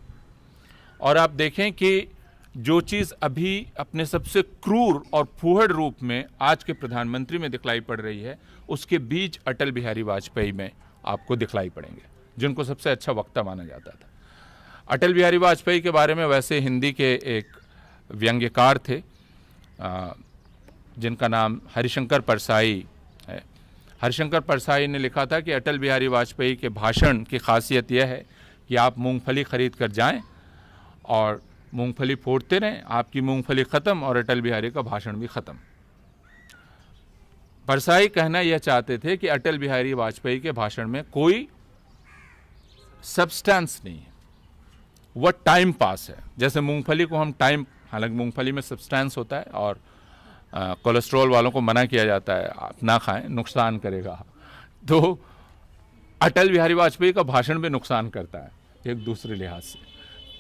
और आप देखें कि जो चीज़ अभी अपने सबसे क्रूर और फूहड़ रूप में आज के प्रधानमंत्री में दिखलाई पड़ रही है, उसके बीच अटल बिहारी वाजपेयी में आपको दिखलाई पड़ेंगे, जिनको सबसे अच्छा वक्ता माना जाता था। अटल बिहारी वाजपेयी के बारे में वैसे हिंदी के एक व्यंग्यकार थे जिनका नाम हरिशंकर परसाई है। हरिशंकर परसाई ने लिखा था कि अटल बिहारी वाजपेयी के भाषण की खासियत यह है कि आप मूंगफली खरीद कर जाएं और मूंगफली फोड़ते रहें, आपकी मूंगफली ख़त्म और अटल बिहारी का भाषण भी ख़त्म। परसाई कहना यह चाहते थे कि अटल बिहारी वाजपेयी के भाषण में कोई सब्सटेंस नहीं है, वह टाइम पास है। जैसे मूंगफली को हम टाइम, हालांकि मूंगफली में सब्सटेंस होता है और कोलेस्ट्रॉल वालों को मना किया जाता है आप ना खाएं, नुकसान करेगा। तो अटल बिहारी वाजपेयी का भाषण भी नुकसान करता है एक दूसरे लिहाज से,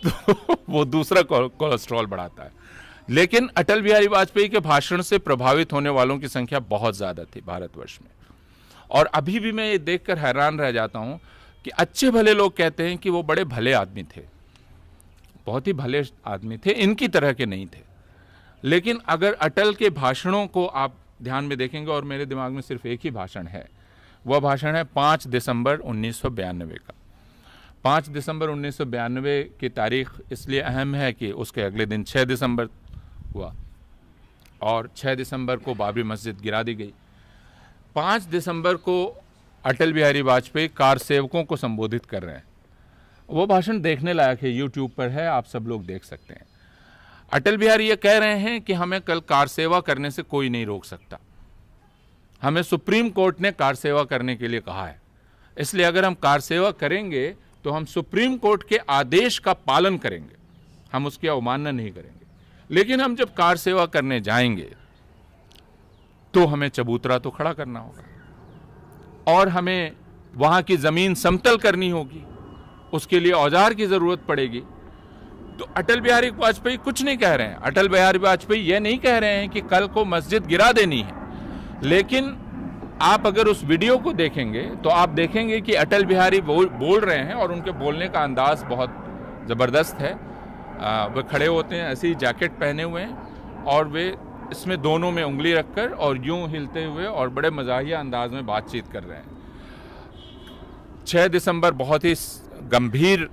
तो वो दूसरा कोलेस्ट्रॉल बढ़ाता है। लेकिन अटल बिहारी वाजपेयी के भाषण से प्रभावित होने वालों की संख्या बहुत ज़्यादा थी भारतवर्ष में। और अभी भी मैं ये देखकर हैरान रह जाता हूँ कि अच्छे भले लोग कहते हैं कि वो बड़े भले आदमी थे, बहुत ही भले आदमी थे, इनकी तरह के नहीं थे। लेकिन अगर अटल के भाषणों को आप ध्यान में देखेंगे, और मेरे दिमाग में सिर्फ एक ही भाषण है, वह भाषण है 5 दिसंबर 1992 का। 5 दिसंबर 1992 की तारीख इसलिए अहम है कि उसके अगले दिन 6 दिसंबर हुआ और 6 दिसंबर को बाबरी मस्जिद गिरा दी गई। 5 दिसंबर को अटल बिहारी वाजपेयी कार सेवकों को संबोधित कर रहे हैं। वो भाषण देखने लायक है, यूट्यूब पर है, आप सब लोग देख सकते हैं। अटल बिहारी ये कह रहे हैं कि हमें कल कार सेवा करने से कोई नहीं रोक सकता। हमें सुप्रीम कोर्ट ने कार सेवा करने के लिए कहा है, इसलिए अगर हम कार सेवा करेंगे तो हम सुप्रीम कोर्ट के आदेश का पालन करेंगे, हम उसकी अवमानना नहीं करेंगे। लेकिन हम जब कार सेवा करने जाएंगे तो हमें चबूतरा तो खड़ा करना होगा और हमें वहां की जमीन समतल करनी होगी, उसके लिए औजार की जरूरत पड़ेगी। तो अटल बिहारी वाजपेयी कुछ नहीं कह रहे हैं। अटल बिहारी वाजपेयी यह नहीं कह रहे हैं कि कल को मस्जिद गिरा देनी है, लेकिन आप अगर उस वीडियो को देखेंगे तो आप देखेंगे कि अटल बिहारी बोल रहे हैं और उनके बोलने का अंदाज बहुत ज़बरदस्त है। वे खड़े होते हैं, ऐसी जैकेट पहने हुए हैं और वे इसमें दोनों में उंगली रखकर और यूं हिलते हुए और बड़े मज़ाहिया अंदाज में बातचीत कर रहे हैं। 6 दिसंबर बहुत ही गंभीर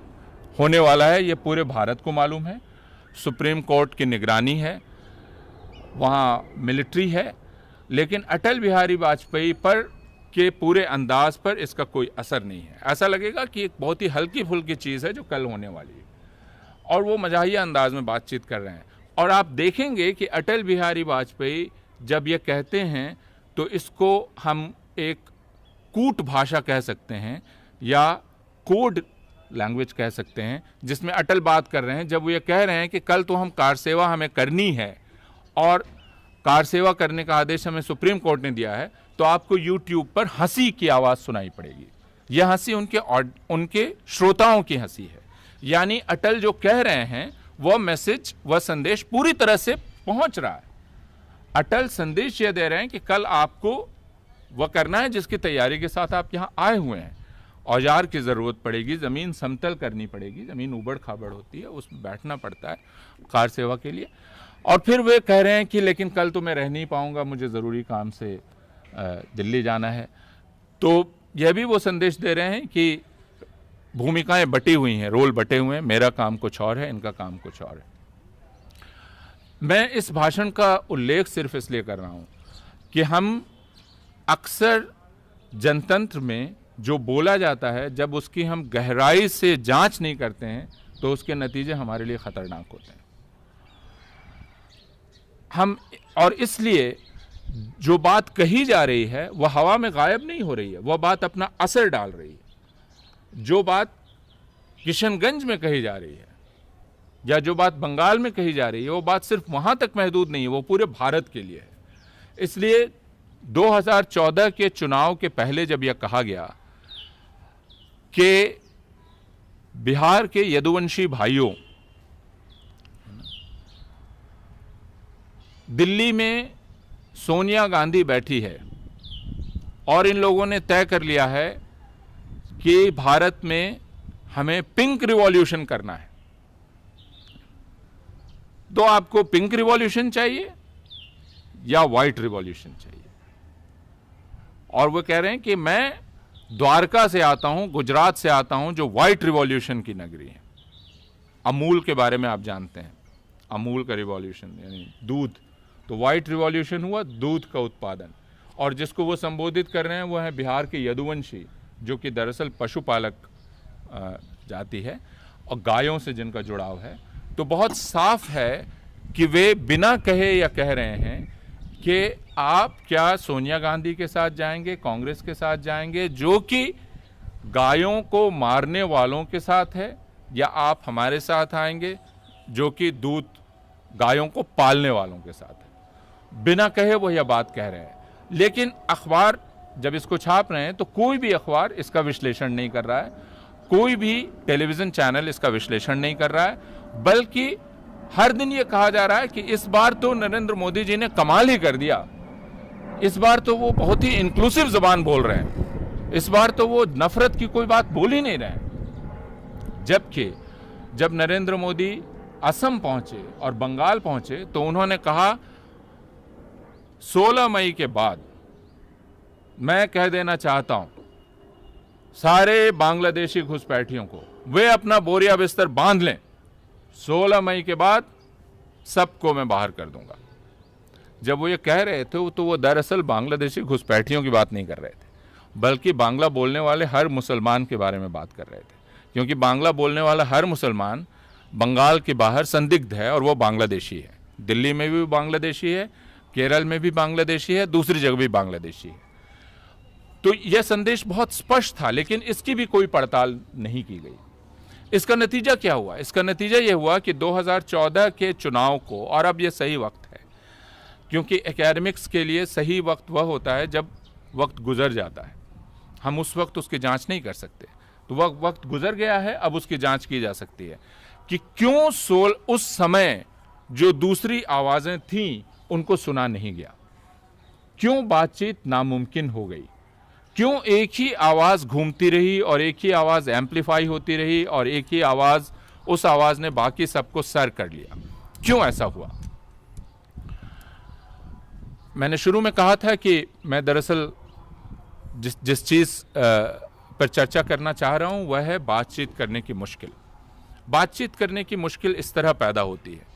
होने वाला है, ये पूरे भारत को मालूम है। सुप्रीम कोर्ट की निगरानी है, वहाँ मिलिट्री है, लेकिन अटल बिहारी वाजपेयी पर के पूरे अंदाज पर इसका कोई असर नहीं है। ऐसा लगेगा कि एक बहुत ही हल्की फुल्की चीज़ है जो कल होने वाली है, और वो मजाहिया अंदाज में बातचीत कर रहे हैं। और आप देखेंगे कि अटल बिहारी वाजपेयी जब ये कहते हैं तो इसको हम एक कूट भाषा कह सकते हैं या कोड लैंग्वेज कह सकते हैं, जिसमें अटल बात कर रहे हैं। जब वो ये कह रहे हैं कि कल तो हम कार सेवा हमें करनी है और कार सेवा करने का आदेश हमें सुप्रीम कोर्ट ने दिया है, तो आपको यूट्यूब पर हंसी की आवाज़ सुनाई पड़ेगी। यह हंसी उनके श्रोताओं की हंसी है। यानी अटल जो कह रहे हैं वह मैसेज, वह संदेश पूरी तरह से पहुंच रहा है। अटल संदेश यह दे रहे हैं कि कल आपको वह करना है जिसकी तैयारी के साथ आप यहाँ आए हुए हैं। औजार की ज़रूरत पड़ेगी, ज़मीन समतल करनी पड़ेगी, ज़मीन उबड़ खाबड़ होती है, उसमें बैठना पड़ता है कार सेवा के लिए। और फिर वे कह रहे हैं कि लेकिन कल तो मैं रह नहीं पाऊंगा, मुझे ज़रूरी काम से दिल्ली जाना है। तो यह भी वो संदेश दे रहे हैं कि भूमिकाएं बटी हुई हैं, रोल बटे हुए हैं, मेरा काम कुछ और है, इनका काम कुछ और है। मैं इस भाषण का उल्लेख सिर्फ इसलिए कर रहा हूं कि हम अक्सर जनतंत्र में जो बोला जाता है, जब उसकी हम गहराई से जांच नहीं करते हैं तो उसके नतीजे हमारे लिए खतरनाक होते हैं। हम और इसलिए जो बात कही जा रही है वह हवा में गायब नहीं हो रही है, वह बात अपना असर डाल रही है। जो बात किशनगंज में कही जा रही है या जो बात बंगाल में कही जा रही है, वो बात सिर्फ वहां तक महदूद नहीं है, वो पूरे भारत के लिए है। इसलिए 2014 के चुनाव के पहले जब यह कहा गया कि बिहार के यदुवंशी भाइयों, दिल्ली में सोनिया गांधी बैठी है और इन लोगों ने तय कर लिया है कि भारत में हमें पिंक रिवॉल्यूशन करना है, तो आपको पिंक रिवॉल्यूशन चाहिए या व्हाइट रिवॉल्यूशन चाहिए। और वो कह रहे हैं कि मैं द्वारका से आता हूं, गुजरात से आता हूं, जो व्हाइट रिवॉल्यूशन की नगरी है। अमूल के बारे में आप जानते हैं, अमूल का रिवॉल्यूशन यानी दूध, तो व्हाइट रिवॉल्यूशन हुआ दूध का उत्पादन। और जिसको वो संबोधित कर रहे हैं वो है बिहार के यदुवंशी, जो कि दरअसल पशुपालक जाति है और गायों से जिनका जुड़ाव है। तो बहुत साफ है कि वे बिना कहे या कह रहे हैं कि आप क्या सोनिया गांधी के साथ जाएंगे, कांग्रेस के साथ जाएंगे जो कि गायों को मारने वालों के साथ है, या आप हमारे साथ आएंगे जो कि दूध गायों को पालने वालों के साथ है। बिना कहे वो यह बात कह रहे हैं। लेकिन अखबार जब इसको छाप रहे हैं तो कोई भी अखबार इसका विश्लेषण नहीं कर रहा है, कोई भी टेलीविज़न चैनल इसका विश्लेषण नहीं कर रहा है, बल्कि हर दिन ये कहा जा रहा है कि इस बार तो नरेंद्र मोदी जी ने कमाल ही कर दिया, इस बार तो वो बहुत ही इंक्लूसिव ज़बान बोल रहे हैं, इस बार तो वो नफरत की कोई बात बोल ही नहीं रहे हैं। जबकि जब नरेंद्र मोदी असम पहुंचे और बंगाल पहुंचे तो उन्होंने कहा 16 मई के बाद मैं कह देना चाहता हूं सारे बांग्लादेशी घुसपैठियों को वे अपना बोरिया बिस्तर बांध लें, 16 मई के बाद सबको मैं बाहर कर दूंगा। जब वो ये कह रहे थे तो वो दरअसल बांग्लादेशी घुसपैठियों की बात नहीं कर रहे थे, बल्कि बांग्ला बोलने वाले हर मुसलमान के बारे में बात कर रहे थे, क्योंकि बांग्ला बोलने वाला हर मुसलमान बंगाल के बाहर संदिग्ध है और वो बांग्लादेशी है। दिल्ली में भी बांग्लादेशी है, केरल में भी बांग्लादेशी है, दूसरी जगह भी बांग्लादेशी है। तो यह संदेश बहुत स्पष्ट था, लेकिन इसकी भी कोई पड़ताल नहीं की गई। इसका नतीजा क्या हुआ? इसका नतीजा यह हुआ कि 2014 के चुनाव को, और अब यह सही वक्त है, क्योंकि एकेडमिक्स के लिए सही वक्त वह होता है जब वक्त गुजर जाता है, हम उस वक्त उसकी जांच नहीं कर सकते। तो वह वक्त गुजर गया है, अब उसकी जांच की जा सकती है कि क्यों उस समय जो दूसरी आवाज़ें थीं उनको सुना नहीं गया, क्यों बातचीत नामुमकिन हो गई, क्यों एक ही आवाज़ घूमती रही और एक ही आवाज़ एम्पलीफाई होती रही और एक ही आवाज़, उस आवाज़ ने बाकी सबको सर कर लिया, क्यों ऐसा हुआ? मैंने शुरू में कहा था कि मैं दरअसल जिस चीज़ पर चर्चा करना चाह रहा हूं वह है बातचीत करने की मुश्किल। बातचीत करने की मुश्किल इस तरह पैदा होती है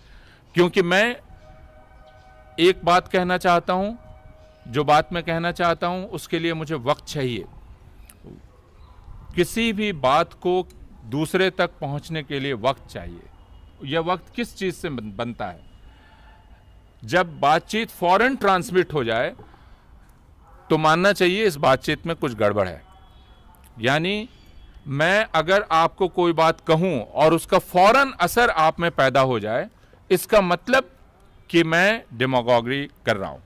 क्योंकि मैं एक बात कहना चाहता हूं, जो बात मैं कहना चाहता हूं उसके लिए मुझे वक्त चाहिए। किसी भी बात को दूसरे तक पहुंचने के लिए वक्त चाहिए। यह वक्त किस चीज़ से बनता है? जब बातचीत फौरन ट्रांसमिट हो जाए तो मानना चाहिए इस बातचीत में कुछ गड़बड़ है। यानी मैं अगर आपको कोई बात कहूं और उसका फौरन असर आप में पैदा हो जाए, इसका मतलब कि मैं डेमागोगी कर रहा हूं,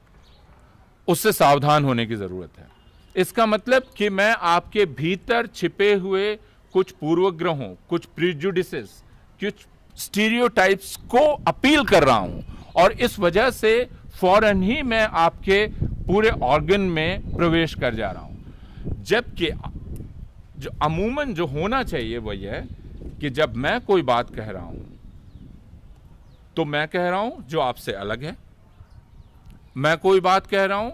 उससे सावधान होने की जरूरत है। इसका मतलब कि मैं आपके भीतर छिपे हुए कुछ पूर्वग्रहों, कुछ प्रिजुडिसेस, कुछ स्टीरियोटाइप्स को अपील कर रहा हूं और इस वजह से फौरन ही मैं आपके पूरे ऑर्गन में प्रवेश कर जा रहा हूं। जबकि जो अमूमन जो होना चाहिए वह यह कि जब मैं कोई बात कह रहा हूं तो मैं कह रहा हूं जो आपसे अलग है। मैं कोई बात कह रहा हूं,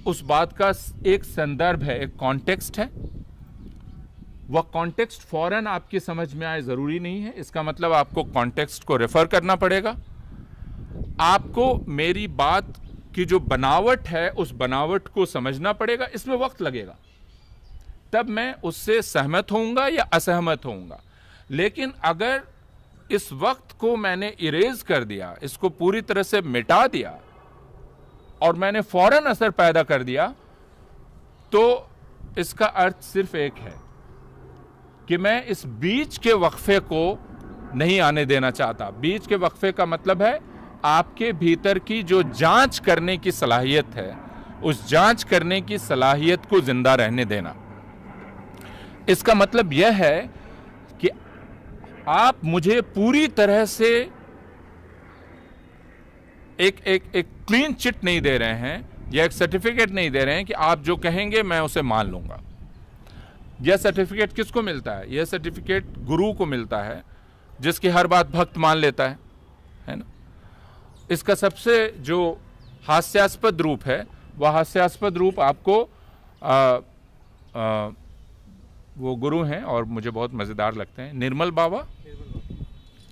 उस बात का एक संदर्भ है, एक कॉन्टेक्स्ट है। वह कॉन्टेक्स्ट फौरन आपकी समझ में आए जरूरी नहीं है, इसका मतलब आपको कॉन्टेक्स्ट को रेफर करना पड़ेगा। आपको मेरी बात की जो बनावट है उस बनावट को समझना पड़ेगा, इसमें वक्त लगेगा, तब मैं उससे सहमत होऊंगा या असहमत होऊंगा। लेकिन अगर इस वक्त को मैंने इरेज कर दिया, इसको पूरी तरह से मिटा दिया और मैंने फौरन असर पैदा कर दिया, तो इसका अर्थ सिर्फ एक है कि मैं इस बीच के वक्फे को नहीं आने देना चाहता। बीच के वक्फे का मतलब है आपके भीतर की जो जांच करने की सलाहियत है, उस जांच करने की सलाहियत को जिंदा रहने देना। इसका मतलब यह है कि आप मुझे पूरी तरह से एक क्लीन चिट नहीं दे रहे हैं या एक सर्टिफिकेट नहीं दे रहे हैं कि आप जो कहेंगे मैं उसे मान लूंगा। यह सर्टिफिकेट किसको मिलता है? यह सर्टिफिकेट गुरु को मिलता है, जिसकी हर बात भक्त मान लेता है ना। इसका सबसे जो हास्यास्पद रूप है, वह हास्यास्पद रूप आपको वो गुरु हैं और मुझे बहुत मज़ेदार लगते हैं, निर्मल बाबा।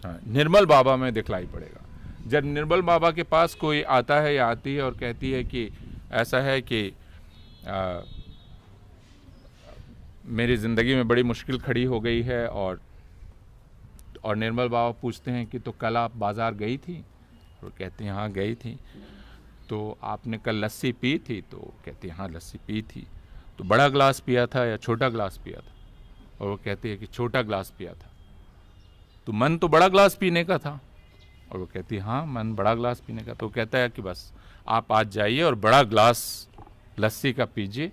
हाँ, निर्मल बाबा में दिखलाई पड़ेगा। जब निर्मल बाबा के पास कोई आता है या आती है और कहती है कि ऐसा है कि मेरी ज़िंदगी में बड़ी मुश्किल खड़ी हो गई है, और निर्मल बाबा पूछते हैं कि तो कल आप बाज़ार गई थी? और कहती हैं हाँ गई थी। तो आपने कल लस्सी पी थी? तो कहती हैं हाँ लस्सी पी थी। तो बड़ा ग्लास पिया था या छोटा ग्लास पिया था? और वो कहती है कि छोटा ग्लास पिया था। तो मन तो बड़ा ग्लास पीने का था? और वो कहती है हाँ मन बड़ा ग्लास पीने का। तो वो कहता है कि बस आप आज जाइए और बड़ा ग्लास लस्सी का पीजिए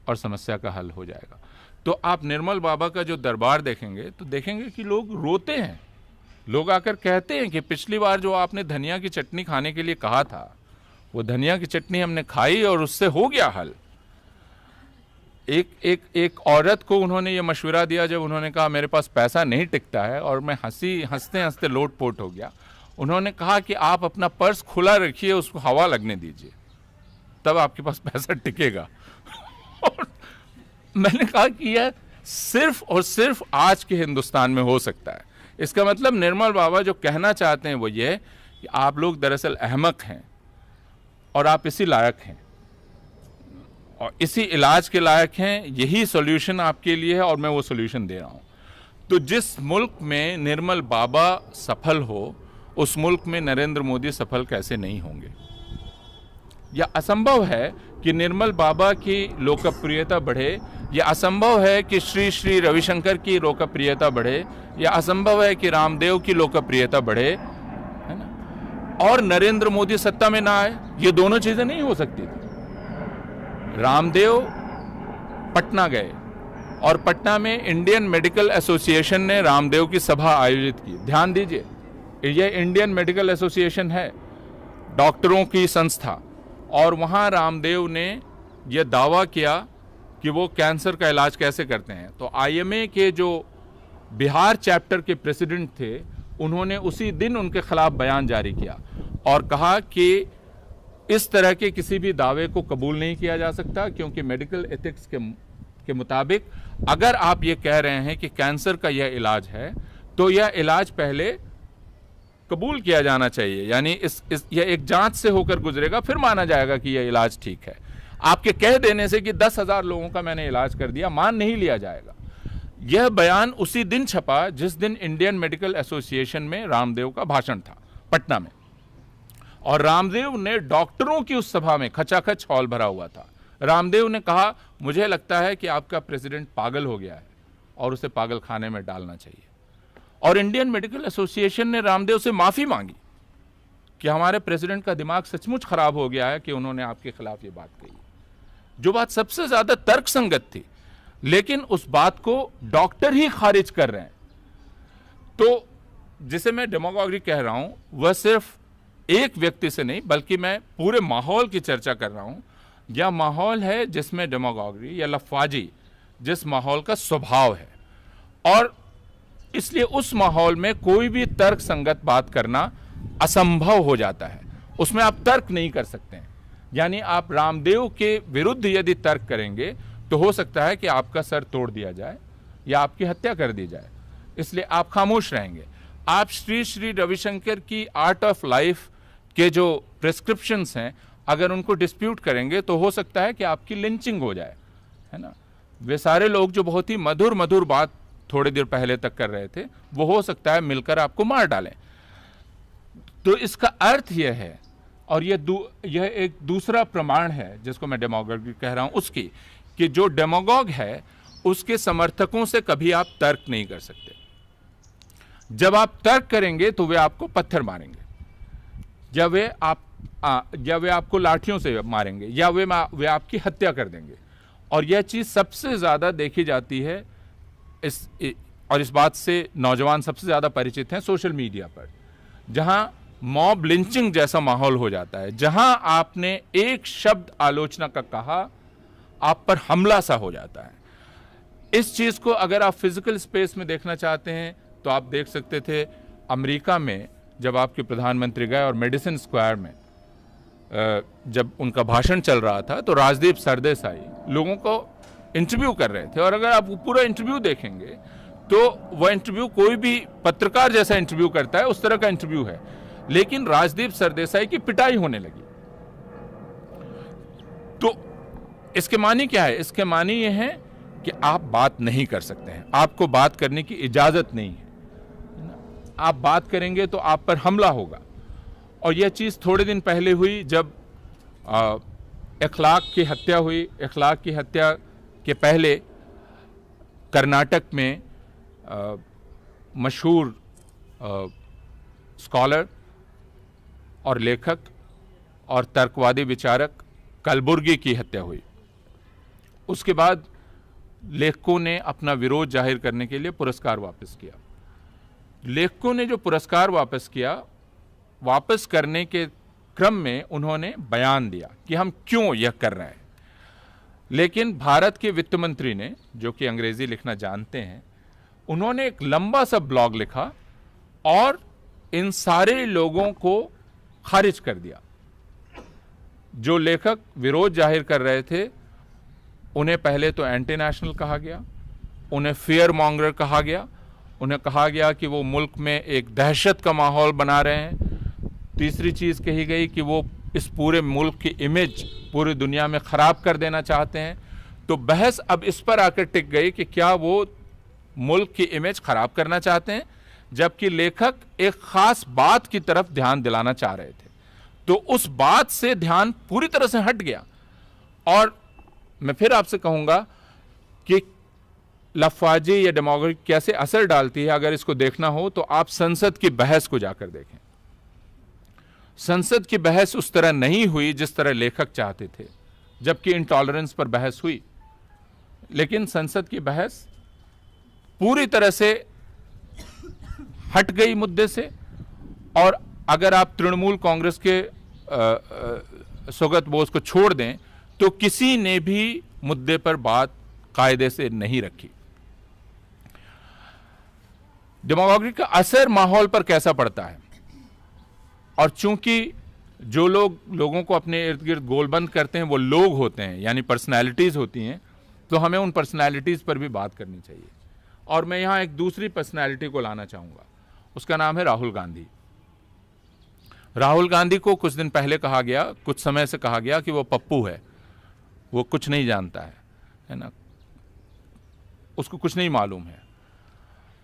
और समस्या का हल हो जाएगा। तो आप निर्मल बाबा का जो दरबार देखेंगे तो देखेंगे कि लोग रोते हैं। लोग आकर कहते हैं कि पिछली बार जो आपने धनिया की चटनी खाने के लिए कहा था, वो धनिया की चटनी हमने खाई और उससे हो गया हल। एक औरत को उन्होंने ये मशवरा दिया जब उन्होंने कहा मेरे पास पैसा नहीं टिकता है और मैं हंसते हंसते लोटपोट हो गया। उन्होंने कहा कि आप अपना पर्स खुला रखिए, उसको हवा लगने दीजिए, तब आपके पास पैसा टिकेगा। और मैंने कहा कि यह सिर्फ और सिर्फ आज के हिंदुस्तान में हो सकता है। इसका मतलब निर्मल बाबा जो कहना चाहते हैं वो ये कि आप लोग दरअसल अहमक हैं और आप इसी लायक हैं और इसी इलाज के लायक हैं, यही सॉल्यूशन आपके लिए है और मैं वो सॉल्यूशन दे रहा हूँ। तो जिस मुल्क में निर्मल बाबा सफल हो, उस मुल्क में नरेंद्र मोदी सफल कैसे नहीं होंगे? यह असंभव है कि निर्मल बाबा की लोकप्रियता बढ़े, यह असंभव है कि श्री श्री रविशंकर की लोकप्रियता बढ़े, यह असंभव है कि रामदेव की लोकप्रियता बढ़े, है ना, और नरेंद्र मोदी सत्ता में ना आए। ये दोनों चीजें नहीं हो सकती थी। रामदेव पटना गए और पटना में इंडियन मेडिकल एसोसिएशन ने रामदेव की सभा आयोजित की। ध्यान दीजिए, यह इंडियन मेडिकल एसोसिएशन है, डॉक्टरों की संस्था, और वहाँ रामदेव ने यह दावा किया कि वो कैंसर का इलाज कैसे करते हैं। तो आईएमए के जो बिहार चैप्टर के प्रेसिडेंट थे, उन्होंने उसी दिन उनके खिलाफ बयान जारी किया और कहा कि इस तरह के किसी भी दावे को कबूल नहीं किया जा सकता, क्योंकि मेडिकल एथिक्स के मुताबिक अगर आप ये कह रहे हैं कि कैंसर का यह इलाज है, तो यह इलाज पहले कबूल किया जाना चाहिए, यानी यह एक जांच से होकर गुजरेगा, फिर माना जाएगा कि यह इलाज ठीक है। आपके कह देने से कि 10,000 लोगों का मैंने इलाज कर दिया, मान नहीं लिया जाएगा। यह बयान उसी दिन छपा जिस दिन इंडियन मेडिकल एसोसिएशन में रामदेव का भाषण था पटना में, और रामदेव ने डॉक्टरों की उस सभा में, खचाखच हॉल भरा हुआ था, रामदेव ने कहा मुझे लगता है कि आपका प्रेसिडेंट पागल हो गया है और उसे पागल खाने में डालना चाहिए। और इंडियन मेडिकल एसोसिएशन ने रामदेव से माफी मांगी कि हमारे प्रेसिडेंट का दिमाग सचमुच खराब हो गया है कि उन्होंने आपके खिलाफ ये बात कही, जो बात सबसे ज्यादा तर्कसंगत थी, लेकिन उस बात को डॉक्टर ही खारिज कर रहे हैं। तो जिसे मैं डेमोगोगी कह रहा हूं, वह सिर्फ एक व्यक्ति से नहीं, बल्कि मैं पूरे माहौल की चर्चा कर रहा हूं। यह माहौल है जिसमें डेमोगोगी या लफाजी जिस माहौल का स्वभाव है, और इसलिए उस माहौल में कोई भी तर्क संगत बात करना असंभव हो जाता है। उसमें आप तर्क नहीं कर सकते हैं। यानी आप रामदेव के विरुद्ध यदि तर्क करेंगे तो हो सकता है कि आपका सर तोड़ दिया जाए या आपकी हत्या कर दी जाए, इसलिए आप खामोश रहेंगे। आप श्री श्री रविशंकर की आर्ट ऑफ लाइफ के जो प्रिस्क्रिप्शंस हैं, अगर उनको डिस्प्यूट करेंगे तो हो सकता है कि आपकी लिंचिंग हो जाए, है ना। वे सारे लोग जो बहुत ही मधुर मधुर बात थोड़ी देर पहले तक कर रहे थे, वो हो सकता है मिलकर आपको मार डालें। तो इसका अर्थ यह है, और यह एक दूसरा प्रमाण है जिसको मैं डेमोगोगी कह रहा हूं उसकी, कि जो डेमोगोग है उसके समर्थकों से कभी आप तर्क नहीं कर सकते। जब आप तर्क करेंगे तो वे आपको पत्थर मारेंगे, या वे आपको लाठियों से मारेंगे, या वे आपकी हत्या कर देंगे। और यह चीज सबसे ज्यादा देखी जाती है और इस बात से नौजवान सबसे ज्यादा परिचित हैं सोशल मीडिया पर, जहां मॉब लिंचिंग जैसा माहौल हो जाता है, जहां आपने एक शब्द आलोचना का कहा, आप पर हमला सा हो जाता है। इस चीज को अगर आप फिजिकल स्पेस में देखना चाहते हैं तो आप देख सकते थे अमेरिका में, जब आपके प्रधानमंत्री गए और मेडिसिन स्क्वायर में जब उनका भाषण चल रहा था, तो राजदीप सरदेसाई लोगों को इंटरव्यू कर रहे थे, और अगर आप पूरा इंटरव्यू देखेंगे तो वह इंटरव्यू कोई भी पत्रकार जैसा इंटरव्यू करता है, उस तरह का इंटरव्यू है, लेकिन राजदीप सरदेसाई की पिटाई होने लगी। तो इसके मानी क्या है? इसके मानी यह है कि आप बात नहीं कर सकते हैं, आपको बात करने की इजाजत नहीं है। आप बात करेंगे तो आप पर हमला होगा। और यह चीज थोड़े दिन पहले हुई जब इखलाक की हत्या हुई। इखलाक की हत्या के पहले कर्नाटक में मशहूर स्कॉलर और लेखक और तर्कवादी विचारक कलबुर्गी की हत्या हुई। उसके बाद लेखकों ने अपना विरोध जाहिर करने के लिए पुरस्कार वापस किया। लेखकों ने जो पुरस्कार वापस किया, वापस करने के क्रम में उन्होंने बयान दिया कि हम क्यों यह कर रहे हैं। लेकिन भारत के वित्त मंत्री ने, जो कि अंग्रेजी लिखना जानते हैं, उन्होंने एक लंबा सा ब्लॉग लिखा और इन सारे लोगों को खारिज कर दिया। जो लेखक विरोध जाहिर कर रहे थे उन्हें पहले तो एंटी नेशनल कहा गया, उन्हें फियर मॉन्गर कहा गया, उन्हें कहा गया कि वो मुल्क में एक दहशत का माहौल बना रहे हैं। तीसरी चीज़ कही गई कि वो इस पूरे मुल्क की इमेज पूरी दुनिया में ख़राब कर देना चाहते हैं। तो बहस अब इस पर आकर टिक गई कि क्या वो मुल्क की इमेज ख़राब करना चाहते हैं, जबकि लेखक एक ख़ास बात की तरफ ध्यान दिलाना चाह रहे थे। तो उस बात से ध्यान पूरी तरह से हट गया। और मैं फिर आपसे कहूँगा कि लफाजी या डेमोक्रेसी कैसे असर डालती है, अगर इसको देखना हो तो आप संसद की बहस को जाकर देखें। संसद की बहस उस तरह नहीं हुई जिस तरह लेखक चाहते थे, जबकि इंटॉलरेंस पर बहस हुई। लेकिन संसद की बहस पूरी तरह से हट गई मुद्दे से। और अगर आप तृणमूल कांग्रेस के सौगत बोस को छोड़ दें तो किसी ने भी मुद्दे पर बात कायदे से नहीं रखी। डेमोक्रेसी का असर माहौल पर कैसा पड़ता है, और चूंकि जो लोग लोगों को अपने इर्द गिर्द गोलबंद करते हैं वो लोग होते हैं, यानी पर्सनैलिटीज़ होती हैं, तो हमें उन पर्सनैलिटीज़ पर भी बात करनी चाहिए। और मैं यहाँ एक दूसरी पर्सनैलिटी को लाना चाहूँगा, उसका नाम है राहुल गांधी। राहुल गांधी को कुछ दिन पहले कहा गया, कुछ समय से कहा गया कि वो पप्पू है, वो कुछ नहीं जानता है ना, उसको कुछ नहीं मालूम है।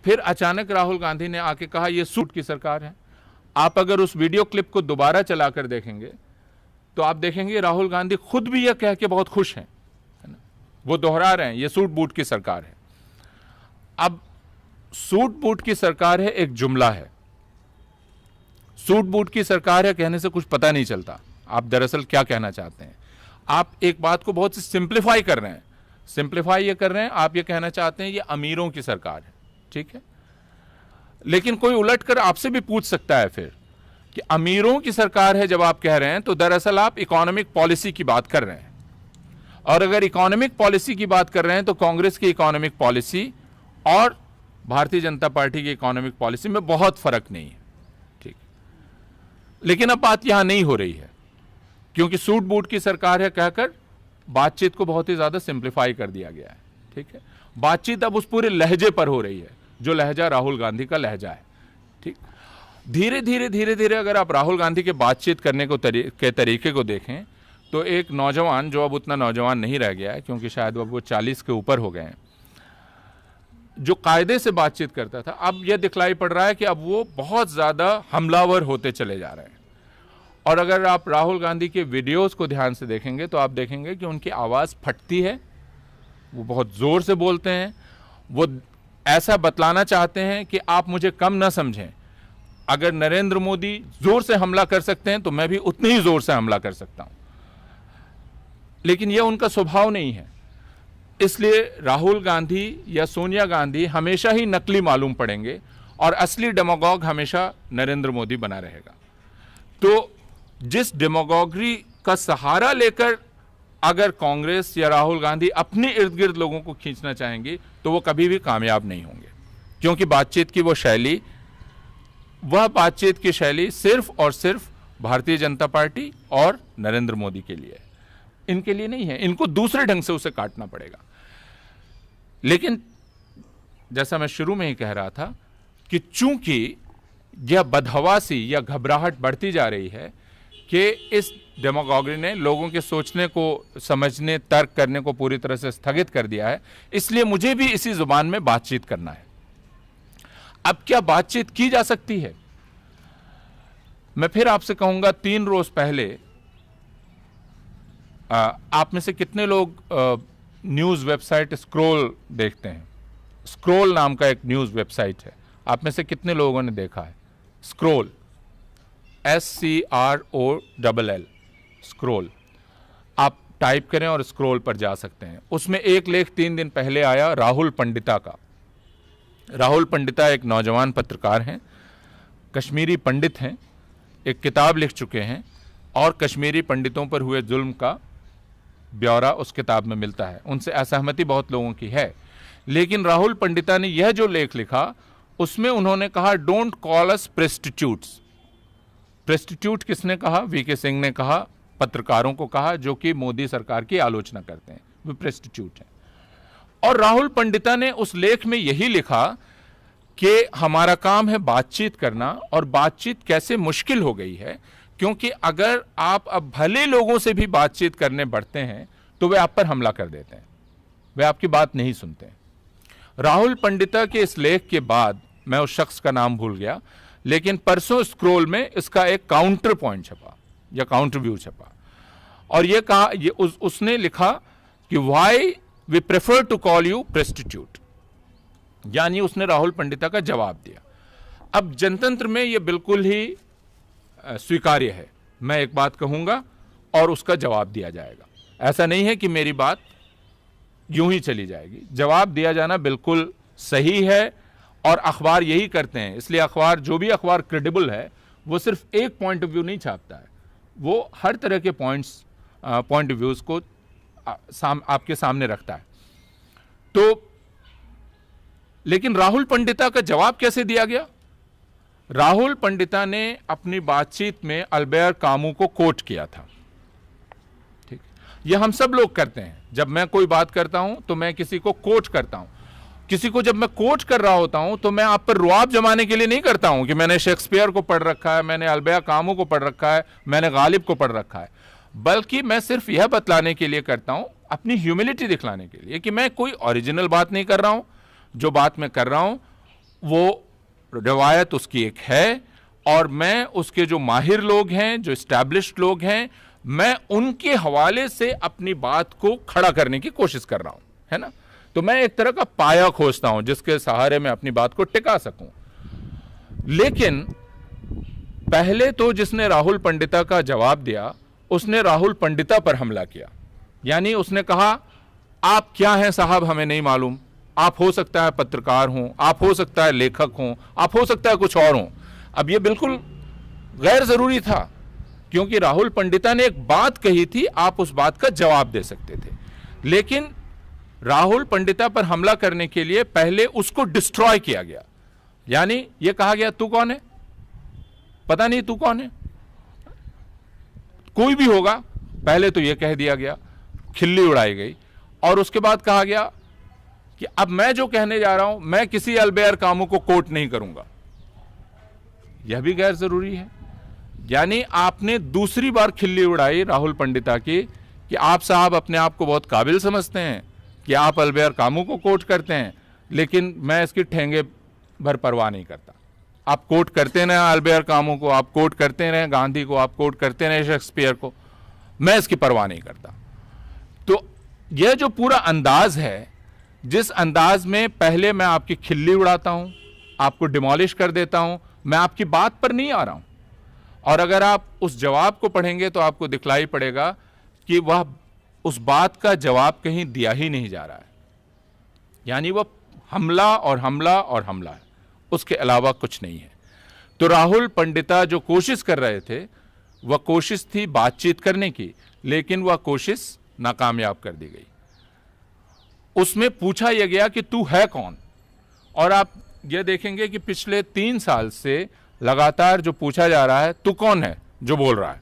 फिर अचानक राहुल गांधी ने आके कहा ये सूट की सरकार है। आप अगर उस वीडियो क्लिप को दोबारा चलाकर देखेंगे तो आप देखेंगे राहुल गांधी खुद भी यह कह के बहुत खुश हैं, है ना, वो दोहरा रहे हैं ये सूट बूट की सरकार है। अब सूट बूट की सरकार है एक जुमला है, सूट बूट की सरकार है कहने से कुछ पता नहीं चलता आप दरअसल क्या कहना चाहते हैं। आप एक बात को बहुत सिंप्लीफाई कर रहे हैं, सिंप्लीफाई ये कर रहे हैं, आप ये कहना चाहते हैं ये अमीरों की सरकार है, ठीक है। लेकिन कोई उलट कर आपसे भी पूछ सकता है फिर कि अमीरों की सरकार है जब आप कह रहे हैं तो दरअसल आप इकोनॉमिक पॉलिसी की बात कर रहे हैं। और अगर इकोनॉमिक पॉलिसी की बात कर रहे हैं तो कांग्रेस की इकोनॉमिक पॉलिसी और भारतीय जनता पार्टी की इकोनॉमिक पॉलिसी में बहुत फर्क नहीं है, ठीक। लेकिन अब बात यहां नहीं हो रही है, क्योंकि सूट बूट की सरकार है कहकर बातचीत को बहुत ही ज्यादा सिंप्लीफाई कर दिया गया है, ठीक है। बातचीत अब उस पूरे लहजे पर हो रही है जो लहजा राहुल गांधी का लहजा है, ठीक। धीरे धीरे अगर आप राहुल गांधी के बातचीत करने को के तरीके को देखें तो एक नौजवान जो अब उतना नौजवान नहीं रह गया है, क्योंकि शायद अब वो 40 के ऊपर हो गए हैं, जो कायदे से बातचीत करता था, अब यह दिखलाई पड़ रहा है कि अब वो बहुत ज़्यादा हमलावर होते चले जा रहे हैं। और अगर आप राहुल गांधी के वीडियोस को ध्यान से देखेंगे तो आप देखेंगे कि उनकी आवाज़ फटती है, वो बहुत ज़ोर से बोलते हैं, वो ऐसा बतलाना चाहते हैं कि आप मुझे कम ना समझें, अगर नरेंद्र मोदी ज़ोर से हमला कर सकते हैं तो मैं भी उतनी ही ज़ोर से हमला कर सकता हूँ। लेकिन यह उनका स्वभाव नहीं है, इसलिए राहुल गांधी या सोनिया गांधी हमेशा ही नकली मालूम पड़ेंगे और असली डेमागोग हमेशा नरेंद्र मोदी बना रहेगा। तो जिस डेमागोगी का सहारा लेकर अगर कांग्रेस या राहुल गांधी अपने इर्द गिर्द लोगों को खींचना चाहेंगी तो वो कभी भी कामयाब नहीं होंगे, क्योंकि बातचीत की वो शैली, वह बातचीत की शैली सिर्फ और सिर्फ भारतीय जनता पार्टी और नरेंद्र मोदी के लिए है, इनके लिए नहीं है। इनको दूसरे ढंग से उसे काटना पड़ेगा। लेकिन जैसा मैं शुरू में ही कह रहा था कि चूंकि यह बदहवासी या घबराहट बढ़ती जा रही है कि इस डेमागोगी ने लोगों के सोचने को, समझने, तर्क करने को पूरी तरह से स्थगित कर दिया है, इसलिए मुझे भी इसी जुबान में बातचीत करना है। अब क्या बातचीत की जा सकती है? मैं फिर आपसे कहूंगा 3 रोज पहले आप में से कितने लोग न्यूज़ वेबसाइट स्क्रोल देखते हैं? स्क्रोल नाम का एक न्यूज़ वेबसाइट है, आप में से कितने लोगों ने देखा है? Scroll, SCROLL, scroll. आप टाइप करें और स्क्रोल पर जा सकते हैं। उसमें एक लेख 3 दिन पहले आया राहुल पंडिता का। राहुल पंडिता एक नौजवान पत्रकार हैं, कश्मीरी पंडित हैं, एक किताब लिख चुके हैं और कश्मीरी पंडितों पर हुए जुल्म का ब्यौरा उस किताब में मिलता है, उनसे असहमति बहुत लोगों की है। लेकिन राहुल पंडिता ने यह जो लेख लिखा उसमें उन्होंने कहा डोंट कॉल अस प्रेस्टिट्यूट्स। प्रेस्टिट्यूट किसने कहा? वीके सिंह ने कहा, पत्रकारों को कहा जो कि मोदी सरकार की आलोचना करते हैं, वो प्रेस्टिट्यूट हैं। और राहुल पंडिता ने उस लेख में यही लिखा कि हमारा काम है बातचीत करना, और बातचीत कैसे मुश्किल हो गई है क्योंकि अगर आप अब भले लोगों से भी बातचीत करने बढ़ते हैं तो वे आप पर हमला कर देते हैं, वे आपकी बात नहीं सुनते हैं। राहुल पंडिता के इस लेख के बाद, मैं उस शख्स का नाम भूल गया, लेकिन परसों स्क्रोल में इसका एक काउंटर पॉइंट छपा या काउंटर व्यू छपा, और ये कहा, उसने लिखा कि why we prefer to call you presstitute, यानी उसने राहुल पंडिता का जवाब दिया। अब जनतंत्र में यह बिल्कुल ही स्वीकार्य है, मैं एक बात कहूंगा और उसका जवाब दिया जाएगा। ऐसा नहीं है कि मेरी बात यूं ही चली जाएगी, जवाब दिया जाना बिल्कुल सही है, और अखबार यही करते हैं। इसलिए अखबार, जो भी अखबार क्रेडिबल है, वो सिर्फ एक पॉइंट ऑफ व्यू नहीं छापता है, वो हर तरह के पॉइंट ऑफ व्यूज को आपके सामने रखता है। तो लेकिन राहुल पंडिता का जवाब कैसे दिया गया? राहुल पंडिता ने अपनी बातचीत में अल्बेयर कामू को कोट किया था। ठीक, यह हम सब लोग करते हैं। जब मैं कोई बात करता हूं तो मैं किसी को कोट करता हूं। किसी को जब मैं कोट कर रहा होता हूं तो मैं आप पर रुआब जमाने के लिए नहीं करता हूं कि मैंने शेक्सपियर को पढ़ रखा है, मैंने अल्बेयर कामू को पढ़ रखा है, मैंने गालिब को पढ़ रखा है, बल्कि मैं सिर्फ यह बतलाने के लिए करता हूं, अपनी ह्यूमिलिटी दिखलाने के लिए कि मैं कोई ओरिजिनल बात नहीं कर रहा हूं। जो बात मैं कर रहा हूं वो रिवायत उसकी एक है, और मैं उसके जो माहिर लोग हैं, जो एस्टैब्लिश्ड लोग हैं, मैं उनके हवाले से अपनी बात को खड़ा करने की कोशिश कर रहा हूं, है ना। तो मैं एक तरह का पाया खोजता हूं जिसके सहारे मैं अपनी बात को टिका सकूं। लेकिन पहले तो जिसने राहुल पंडिता का जवाब दिया उसने राहुल पंडिता पर हमला किया, यानी उसने कहा आप क्या हैं साहब हमें नहीं मालूम, आप हो सकता है पत्रकार हों, आप हो सकता है लेखक हों, आप हो सकता है कुछ और हों। अब यह बिल्कुल गैर जरूरी था क्योंकि राहुल पंडिता ने एक बात कही थी, आप उस बात का जवाब दे सकते थे। लेकिन राहुल पंडिता पर हमला करने के लिए पहले उसको डिस्ट्रॉय किया गया, यानी यह कहा गया तू कौन है, पता नहीं तू कौन है, कोई भी होगा, पहले तो यह कह दिया गया, खिल्ली उड़ाई गई, और उसके बाद कहा गया कि अब मैं जो कहने जा रहा हूं मैं किसी अल्बेयर कामू को कोट नहीं करूंगा। यह भी गैर जरूरी है, यानी आपने दूसरी बार खिल्ली उड़ाई राहुल पंडिता की कि आप साहब अपने आप को बहुत काबिल समझते हैं कि आप अल्बेयर कामू को कोट करते हैं, लेकिन मैं इसकी ठेंगे भर परवाह नहीं करता। आप कोट करते रहे अल्बेयर कामू को, आप कोट करते रहे गांधी को, आप कोट करते रहे शेक्सपियर को, मैं इसकी परवाह नहीं करता। तो यह जो पूरा अंदाज है, जिस अंदाज में पहले मैं आपकी खिल्ली उड़ाता हूं, आपको डिमोलिश कर देता हूं, मैं आपकी बात पर नहीं आ रहा हूं, और अगर आप उस जवाब को पढ़ेंगे तो आपको दिखलाई पड़ेगा कि वह उस बात का जवाब कहीं दिया ही नहीं जा रहा है, यानी वह हमला और हमला और हमला है, उसके अलावा कुछ नहीं है। तो राहुल पंडिता जो कोशिश कर रहे थे वह कोशिश थी बातचीत करने की, लेकिन वह कोशिश नाकामयाब कर दी गई। उसमें पूछा यह गया कि तू है कौन, और आप यह देखेंगे कि पिछले 3 साल से लगातार जो पूछा जा रहा है तू कौन है जो बोल रहा है,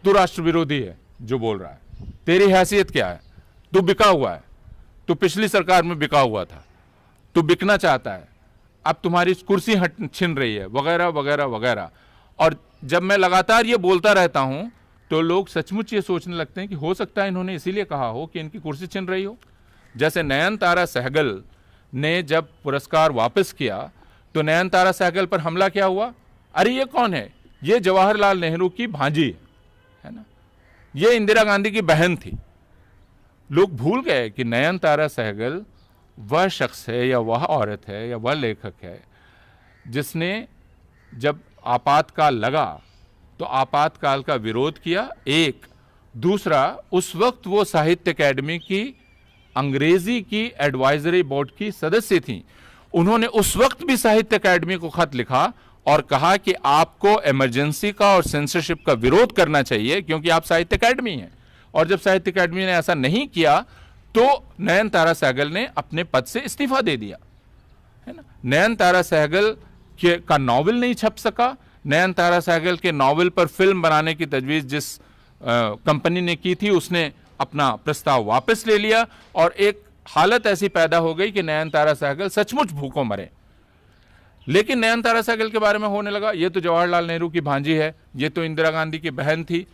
तू राष्ट्र विरोधी है जो बोल रहा है, तेरी हैसियत क्या है, तू बिका हुआ है, तू पिछली सरकार में बिका हुआ था, तू बिकना चाहता है, अब तुम्हारी कुर्सी छिन रही है, वगैरह वगैरह वगैरह। और जब मैं लगातार ये बोलता रहता हूं तो लोग सचमुच ये सोचने लगते हैं कि हो सकता है इन्होंने इसीलिए कहा हो कि इनकी कुर्सी छिन रही हो। जैसे नयनतारा सहगल ने जब पुरस्कार वापस किया तो नयनतारा सहगल पर हमला क्या हुआ, अरे ये कौन है, ये जवाहरलाल नेहरू की भांजी है ना, ये इंदिरा गांधी की बहन थी। लोग भूल गए कि नयनतारा सहगल वह शख्स है या वह औरत है या वह लेखक है जिसने जब आपातकाल लगा तो आपातकाल का विरोध किया, एक। दूसरा, उस वक्त वो साहित्य अकेडमी की अंग्रेजी की एडवाइजरी बोर्ड की सदस्य थी। उन्होंने उस वक्त भी साहित्य अकेडमी को खत लिखा और कहा कि आपको इमरजेंसी का और सेंसरशिप का विरोध करना चाहिए क्योंकि आप साहित्य अकेडमी हैं और जब साहित्य अकादमी ने ऐसा नहीं किया तो नयनतारा सहगल ने अपने पद से इस्तीफा दे दिया, है ना। नयनतारा सहगल का नॉवेल नहीं छप सका। नयनतारा सहगल के नॉवेल पर फिल्म बनाने की तजवीज़ जिस कंपनी ने की थी उसने अपना प्रस्ताव वापस ले लिया और एक हालत ऐसी पैदा हो गई कि नयनतारा सहगल सचमुच भूखों मरे। लेकिन नयनतारा सहगल के बारे में होने लगा ये तो जवाहरलाल नेहरू की भांजी है, ये तो इंदिरा गांधी की बहन थी।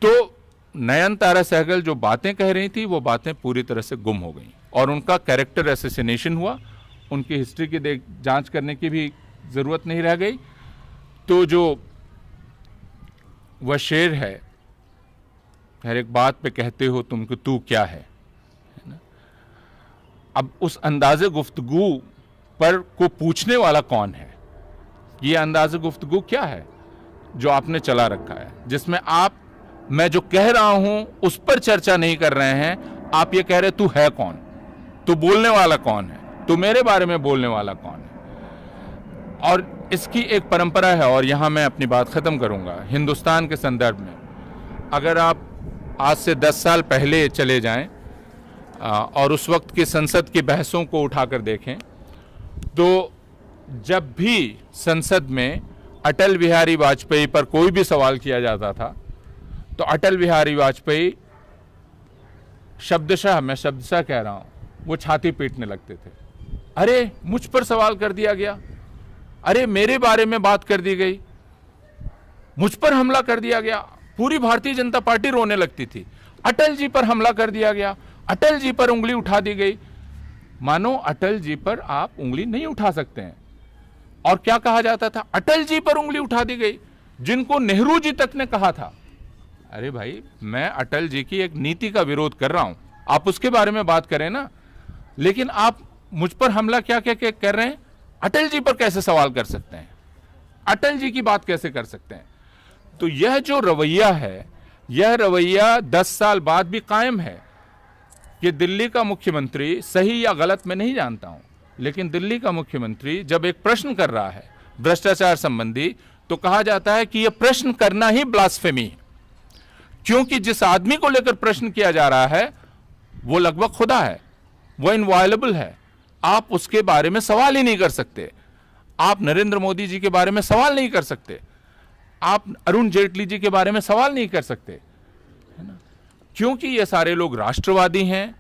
तो नयनतारा सहगल जो बातें कह रही थी वो बातें पूरी तरह से गुम हो गई और उनका कैरेक्टर असैसिनेशन हुआ। उनकी हिस्ट्री की जांच करने की भी ज़रूरत नहीं रह गई। तो जो वह शेर है, हर एक बात पे कहते हो तुम कि तू क्या है ना। अब उस अंदाज़े गुफ्तगू पर को पूछने वाला कौन है? ये अंदाज़े गुफ्तगू क्या है जो आपने चला रखा है, जिसमें आप मैं जो कह रहा हूं उस पर चर्चा नहीं कर रहे हैं, आप ये कह रहे तू है कौन, तू बोलने वाला कौन है, तू मेरे बारे में बोलने वाला कौन है। और इसकी एक परंपरा है और यहां मैं अपनी बात ख़त्म करूंगा। हिंदुस्तान के संदर्भ में अगर आप आज से 10 साल पहले चले जाएं और उस वक्त की संसद की बहसों को उठाकर देखें तो जब भी संसद में अटल बिहारी वाजपेयी पर कोई भी सवाल किया जाता था तो अटल बिहारी वाजपेयी शब्दशः, मैं शब्दशः कह रहा हूं, वो छाती पीटने लगते थे। अरे मुझ पर सवाल कर दिया गया, अरे मेरे बारे में बात कर दी गई, मुझ पर हमला कर दिया गया। पूरी भारतीय जनता पार्टी रोने लगती थी। अटल जी पर हमला कर दिया गया, अटल जी पर उंगली उठा दी गई। मानो अटल जी पर आप उंगली नहीं उठा सकते हैं। और क्या कहा जाता था? अटल जी पर उंगली उठा दी गई, जिनको नेहरू जी तक ने कहा था। अरे भाई, मैं अटल जी की एक नीति का विरोध कर रहा हूं, आप उसके बारे में बात करें ना। लेकिन आप मुझ पर हमला क्या क्या कर रहे हैं? अटल जी पर कैसे सवाल कर सकते हैं? अटल जी की बात कैसे कर सकते हैं? तो यह जो रवैया है, यह रवैया 10 साल बाद भी कायम है कि दिल्ली का मुख्यमंत्री, सही या गलत मैं नहीं जानता हूं, लेकिन दिल्ली का मुख्यमंत्री जब एक प्रश्न कर रहा है भ्रष्टाचार संबंधी तो कहा जाता है कि यह प्रश्न करना ही ब्लास्फेमी है, क्योंकि जिस आदमी को लेकर प्रश्न किया जा रहा है वो लगभग खुदा है, वो इनवायलेबल है। आप उसके बारे में सवाल ही नहीं कर सकते। आप नरेंद्र मोदी जी के बारे में सवाल नहीं कर सकते, आप अरुण जेटली जी के बारे में सवाल नहीं कर सकते, है ना, क्योंकि ये सारे लोग राष्ट्रवादी हैं,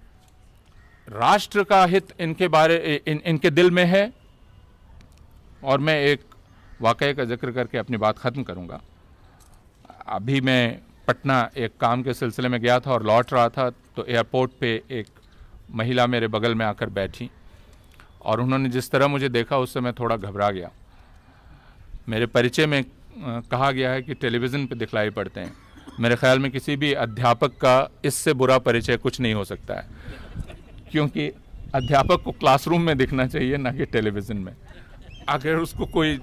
राष्ट्र का हित इनके दिल में है। और मैं एक वाकये का जिक्र करके अपनी बात ख़त्म करूंगा। अभी मैं पटना एक काम के सिलसिले में गया था और लौट रहा था तो एयरपोर्ट पे एक महिला मेरे बगल में आकर बैठी और उन्होंने जिस तरह मुझे देखा उससे मैं थोड़ा घबरा गया। मेरे परिचय में कहा गया है कि टेलीविज़न पे दिखलाई पड़ते हैं। मेरे ख्याल में किसी भी अध्यापक का इससे बुरा परिचय कुछ नहीं हो सकता है, क्योंकि अध्यापक को क्लासरूम में दिखना चाहिए ना कि टेलीविज़न में। अगर उसको कोई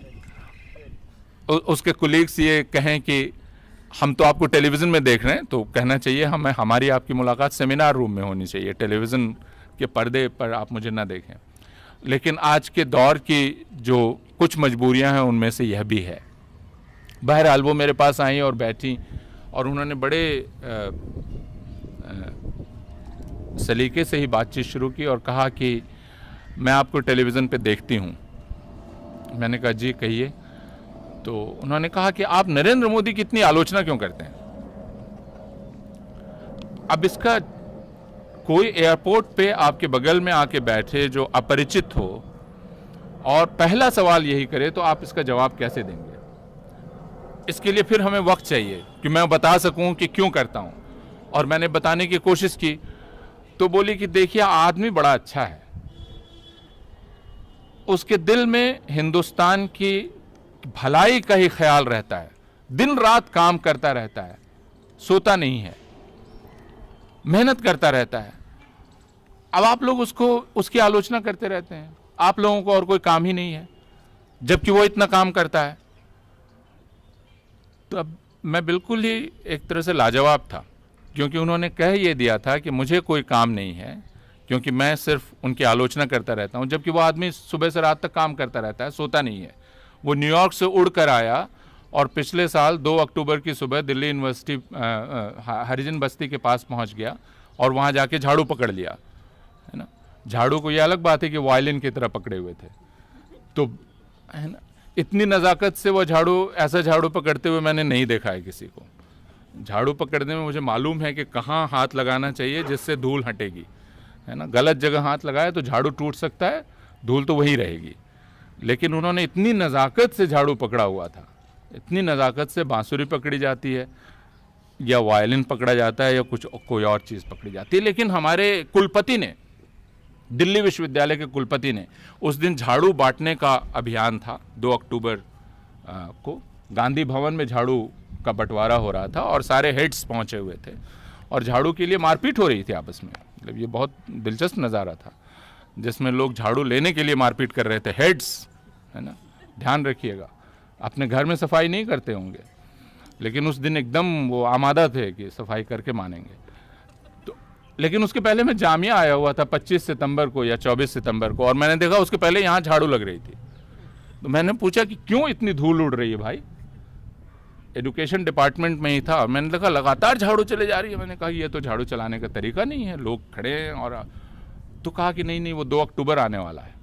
उसके कोलीग्स ये कहें कि हम तो आपको टेलीविज़न में देख रहे हैं, तो कहना चाहिए हमारी आपकी मुलाकात सेमिनार रूम में होनी चाहिए, टेलीविज़न के पर्दे पर आप मुझे ना देखें। लेकिन आज के दौर की जो कुछ मजबूरियां हैं उनमें से यह भी है। बहरहाल वो मेरे पास आई और बैठी और उन्होंने बड़े सलीके से ही बातचीत शुरू की और कहा कि मैं आपको टेलीविज़न पे देखती हूँ। मैंने कहा जी कहिए। तो उन्होंने कहा कि आप नरेंद्र मोदी की इतनी आलोचना क्यों करते हैं? अब इसका कोई एयरपोर्ट पे आपके बगल में आके बैठे जो अपरिचित हो और पहला सवाल यही करे तो आप इसका जवाब कैसे देंगे? इसके लिए फिर हमें वक्त चाहिए कि मैं बता सकूं कि क्यों करता हूं। और मैंने बताने की कोशिश की तो बोली कि देखिए आदमी बड़ा अच्छा है, उसके दिल में हिंदुस्तान की भलाई का ही ख्याल रहता है, दिन रात काम करता रहता है, सोता नहीं है, मेहनत करता रहता है। अब आप लोग उसकी आलोचना करते रहते हैं। आप लोगों को और कोई काम ही नहीं है, जबकि वो इतना काम करता है। तो अब मैं बिल्कुल ही एक तरह से लाजवाब था, क्योंकि उन्होंने कह ये दिया था कि मुझे कोई काम नहीं है क्योंकि मैं सिर्फ उनकी आलोचना करता रहता हूँ, जबकि वो आदमी सुबह से रात तक काम करता रहता है, सोता नहीं है। वो न्यूयॉर्क से उड़ कर आया, और पिछले साल 2 अक्टूबर की सुबह दिल्ली यूनिवर्सिटी हरिजन बस्ती के पास पहुंच गया और वहां जाके झाड़ू पकड़ लिया, है ना। झाड़ू को ये अलग बात है कि वायलिन की तरह पकड़े हुए थे, तो है ना, इतनी नज़ाकत से वो झाड़ू, ऐसा झाड़ू पकड़ते हुए मैंने नहीं देखा है किसी को। झाड़ू पकड़ने में मुझे मालूम है कि कहाँ हाथ लगाना चाहिए जिससे धूल हटेगी, है ना। गलत जगह हाथ लगाए तो झाड़ू टूट सकता है, धूल तो वहीं रहेगी। लेकिन उन्होंने इतनी नज़ाकत से झाड़ू पकड़ा हुआ था, इतनी नज़ाकत से बांसुरी पकड़ी जाती है या वायलिन पकड़ा जाता है या कोई और चीज़ पकड़ी जाती है। लेकिन हमारे कुलपति ने, दिल्ली विश्वविद्यालय के कुलपति ने, उस दिन झाड़ू बांटने का अभियान था 2 अक्टूबर को गांधी भवन में झाड़ू का बंटवारा हो रहा था और सारे हेड्स पहुंचे हुए थे और झाड़ू के लिए मारपीट हो रही थी आपस में। मतलब ये बहुत दिलचस्प नज़ारा था जिसमें लोग झाड़ू लेने के लिए मारपीट कर रहे थे, हेड्स, है ना। ध्यान रखिएगा, अपने घर में सफाई नहीं करते होंगे, लेकिन उस दिन एकदम वो आमादा थे कि सफाई करके मानेंगे। तो लेकिन उसके पहले मैं जामिया आया हुआ था 25 सितंबर को या 24 सितंबर को, और मैंने देखा उसके पहले यहाँ झाड़ू लग रही थी। तो मैंने पूछा कि क्यों इतनी धूल उड़ रही है भाई, एजुकेशन डिपार्टमेंट में ही था, और मैंने देखा लगातार झाड़ू चले जा रही है। मैंने कहा ये तो झाड़ू चलाने का तरीका नहीं है, लोग खड़े हैं। और तो कहा कि नहीं वो 2 अक्टूबर आने वाला है।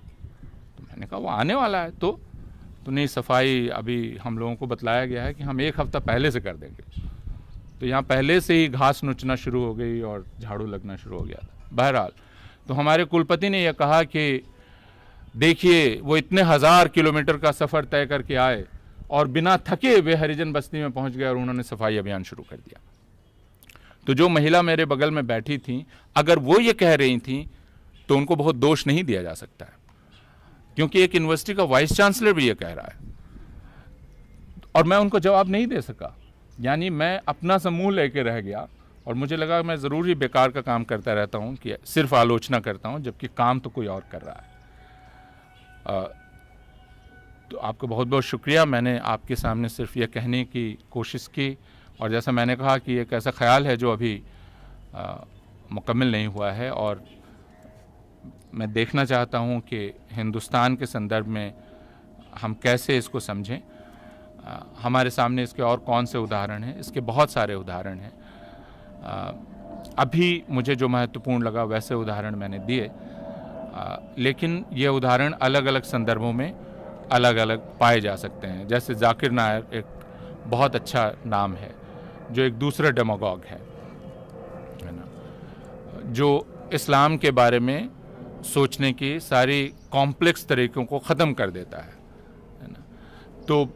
तो मैंने कहा वो आने वाला है तो नहीं, सफाई अभी हम लोगों को बतलाया गया है कि हम 1 हफ्ता पहले से कर देंगे। तो यहाँ पहले से ही घास नुचना शुरू हो गई और झाड़ू लगना शुरू हो गया था। बहरहाल तो हमारे कुलपति ने यह कहा कि देखिए वो इतने 1000 किलोमीटर का सफ़र तय करके आए और बिना थके वे हरिजन बस्ती में पहुंच गए और उन्होंने सफाई अभियान शुरू कर दिया। तो जो महिला मेरे बगल में बैठी थी, अगर वो ये कह रही थी तो उनको बहुत दोष नहीं दिया जा सकता है, क्योंकि एक यूनिवर्सिटी का वाइस चांसलर भी ये कह रहा है और मैं उनको जवाब नहीं दे सका। यानी मैं अपना समूह लेके रह गया और मुझे लगा मैं ज़रूर ही बेकार का काम करता रहता हूँ कि सिर्फ आलोचना करता हूँ, जबकि काम तो कोई और कर रहा है। तो आपका बहुत बहुत शुक्रिया। मैंने आपके सामने सिर्फ ये कहने की कोशिश की, और जैसा मैंने कहा कि एक ऐसा ख्याल है जो अभी मुकम्मल नहीं हुआ है, और मैं देखना चाहता हूँ कि हिंदुस्तान के संदर्भ में हम कैसे इसको समझें। हमारे सामने इसके और कौन से उदाहरण हैं, इसके बहुत सारे उदाहरण हैं। अभी मुझे जो महत्वपूर्ण लगा वैसे उदाहरण मैंने दिए, लेकिन ये उदाहरण अलग अलग संदर्भों में अलग अलग पाए जा सकते हैं। जैसे जाकिर नायर एक बहुत अच्छा नाम है जो एक दूसरा डेमागॉग है ना, जो इस्लाम के बारे में सोचने की सारी कॉम्प्लेक्स तरीक़ों को ख़त्म कर देता है ना। तो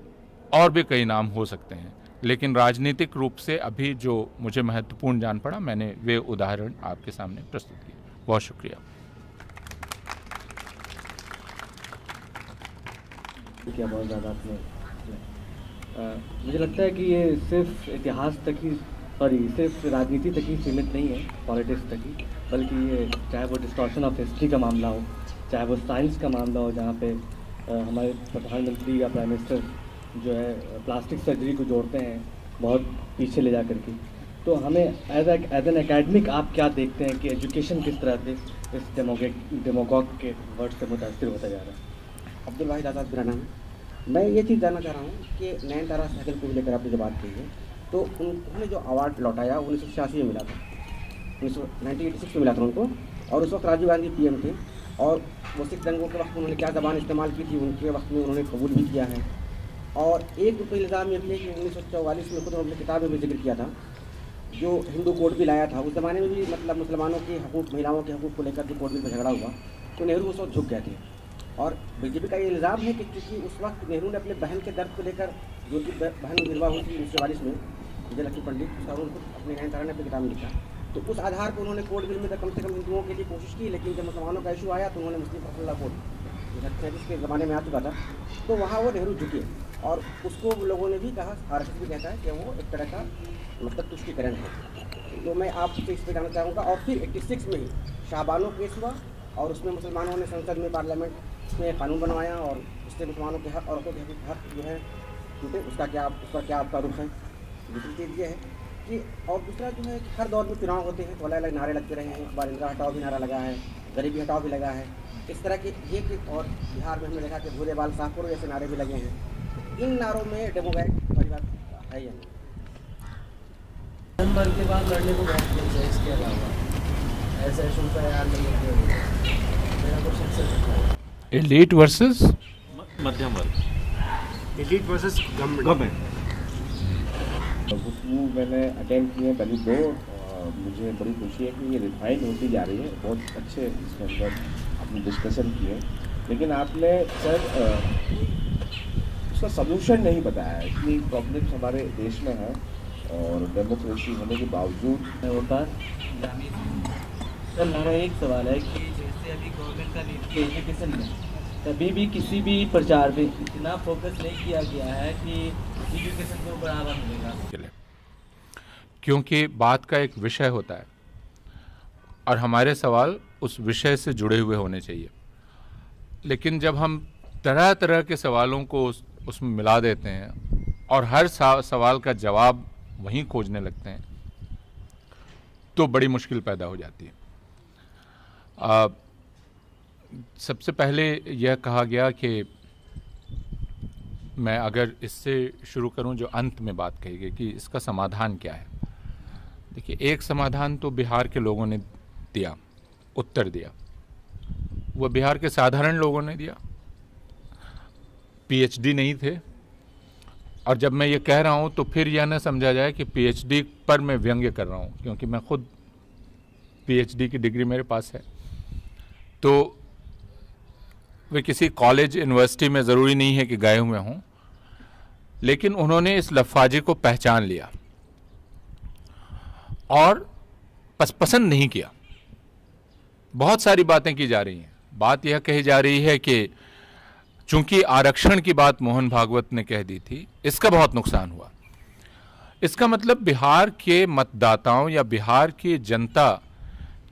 और भी कई नाम हो सकते हैं, लेकिन राजनीतिक रूप से अभी जो मुझे महत्वपूर्ण जान पड़ा मैंने वे उदाहरण आपके सामने प्रस्तुत किए। बहुत शुक्रिया। क्या बहुत ज़्यादा आपने मुझे लगता है कि ये सिर्फ इतिहास तक ही, सिर्फ राजनीति तक ही सीमित नहीं है, पॉलिटिक्स तक ही, बल्कि ये चाहे वो डिस्टॉर्शन ऑफ हिस्ट्री का मामला हो, चाहे वो साइंस का मामला हो, जहाँ पे हमारे प्रधानमंत्री या प्राइम मिनिस्टर जो है प्लास्टिक सर्जरी को जोड़ते हैं बहुत पीछे ले जा करके। तो हमें एज एन एकेडमिक आप क्या देखते हैं कि एजुकेशन किस तरह से इस डेमोगॉग के वर्ड से मुतासिर होता जा रहा है? अब्दुल वाहिद आज़ाद मेरा नाम है। मैं ये चीज़ जानना चाह रहा हूँ कि नयनतारा सहगल को लेकर आपने जो बात की है, तो उन्होंने जो अवार्ड लौटाया 1986 में मिला था, 1986 में मिला था उनको, और उस वक्त राजीव गांधी पीएम थे, और वो सिख दंगों के वक्त उन्होंने क्या ज़बान इस्तेमाल की थी उनके वक्त में उन्होंने कबूल भी किया है। और एक तो इल्ज़ाम ये भी है कि 1944 में खुद उन्होंने किताब में भी जिक्र किया था, जो हिंदू कोड भी लाया था। उस ज़माने में भी मतलब मुसलमानों के हकूक़, महिलाओं के हकूक़ को लेकर जो कोड बिल पर झगड़ा हुआ, तो नेहरू उस वक्त झुक गए थे। और बीजेपी का ये इल्ज़ाम है कि क्योंकि उस वक्त नेहरू ने अपने बहन के दर्द को लेकर, जो कि बहन निर्वाह हुई थी 1944 में, विजयलक्ष्मी पंडित, उसका उनको अपने नयनतारा ने अपनी किताब में लिखा, तो उस आधार पर उन्होंने कोड बिल में कम से कम हिंदुओं के लिए कोशिश की। लेकिन जब मुसलमानों का इशू आया तो उन्होंने मुस्लिम पर्सनल लॉ कोड 1937 के ज़माने में आ चुका था, तो वहाँ वो नेहरू झुके। और उसको लोगों ने भी कहा, आरएसएस भी कहता है कि वो एक तरह का मतलब तुष्टिकरण है। तो मैं आपसे इस पर जानना चाहूँगा। और फिर 86 में ही शाहबानो केस हुआ और उसमें मुसलमानों ने संसद में, पार्लियामेंट में कानून बनवाया और इससे मुसलमानों के हक, औरतों के हक जो है टूटे। उस पर क्या आपका रुख है? दूसरी चीज़ ये है कि, और दूसरा जो है कि हर दौर में चुनाव होते हैं तो अलग अलग नारे लगते रहे हैं। एक बार इंदिरा हटाओ भी नारा लगा है, गरीबी हटाओ भी लगा है, इस तरह के ये कि, और बिहार में हमने देखा कि भूले बाल साफ करो जैसे नारे भी लगे हैं। इन नारों में डेमोक्रेट बात है या नहीं? नंबर के बाद लड़ने को बहुत कुछ है, इसके अलावा ऐसा इशू का यार नहीं है। मेरा क्वेश्चन सर एलीट वर्सेस मध्यम वर्ग, एलीट वर्सेस गवर्नमेंट। गुफ्तगू मैंने अटेंड की है पहली दो। मुझे बड़ी खुशी है कि ये रिफाइन होती जा रही है, बहुत अच्छे इसके अंदर आपने डिस्कशन किए, लेकिन आपने सर उसका सलूशन नहीं बताया। इतनी प्रॉब्लम्स हमारे देश में है और डेमोक्रेसी होने के बावजूद होता सर मेरा एक सवाल है कि जैसे अभी गवर्नमेंट का नीति एजुकेशन में कभी भी किसी भी प्रचार में इतना फोकस नहीं किया गया है कि एजुकेशन को बढ़ावा मिलेगा, क्योंकि बात का एक विषय होता है और हमारे सवाल उस विषय से जुड़े हुए होने चाहिए। लेकिन जब हम तरह तरह के सवालों को उसमें मिला देते हैं और हर सवाल का जवाब वहीं खोजने लगते हैं तो बड़ी मुश्किल पैदा हो जाती है। सबसे पहले यह कहा गया कि मैं अगर इससे शुरू करूं जो अंत में बात कही गई कि इसका समाधान क्या है। देखिए, एक समाधान तो बिहार के लोगों ने दिया, उत्तर दिया, वह बिहार के साधारण लोगों ने दिया, पीएचडी नहीं थे। और जब मैं ये कह रहा हूँ तो फिर यह न समझा जाए कि पीएचडी पर मैं व्यंग्य कर रहा हूँ, क्योंकि मैं खुद पीएचडी की डिग्री मेरे पास है। तो वे किसी कॉलेज यूनिवर्सिटी में ज़रूरी नहीं है कि गए हुए हों, लेकिन उन्होंने इस लफाजे को पहचान लिया और पसंद नहीं किया। बहुत सारी बातें की जा रही हैं। बात यह कही जा रही है कि चूंकि आरक्षण की बात मोहन भागवत ने कह दी थी, इसका बहुत नुकसान हुआ। इसका मतलब बिहार के मतदाताओं या बिहार की जनता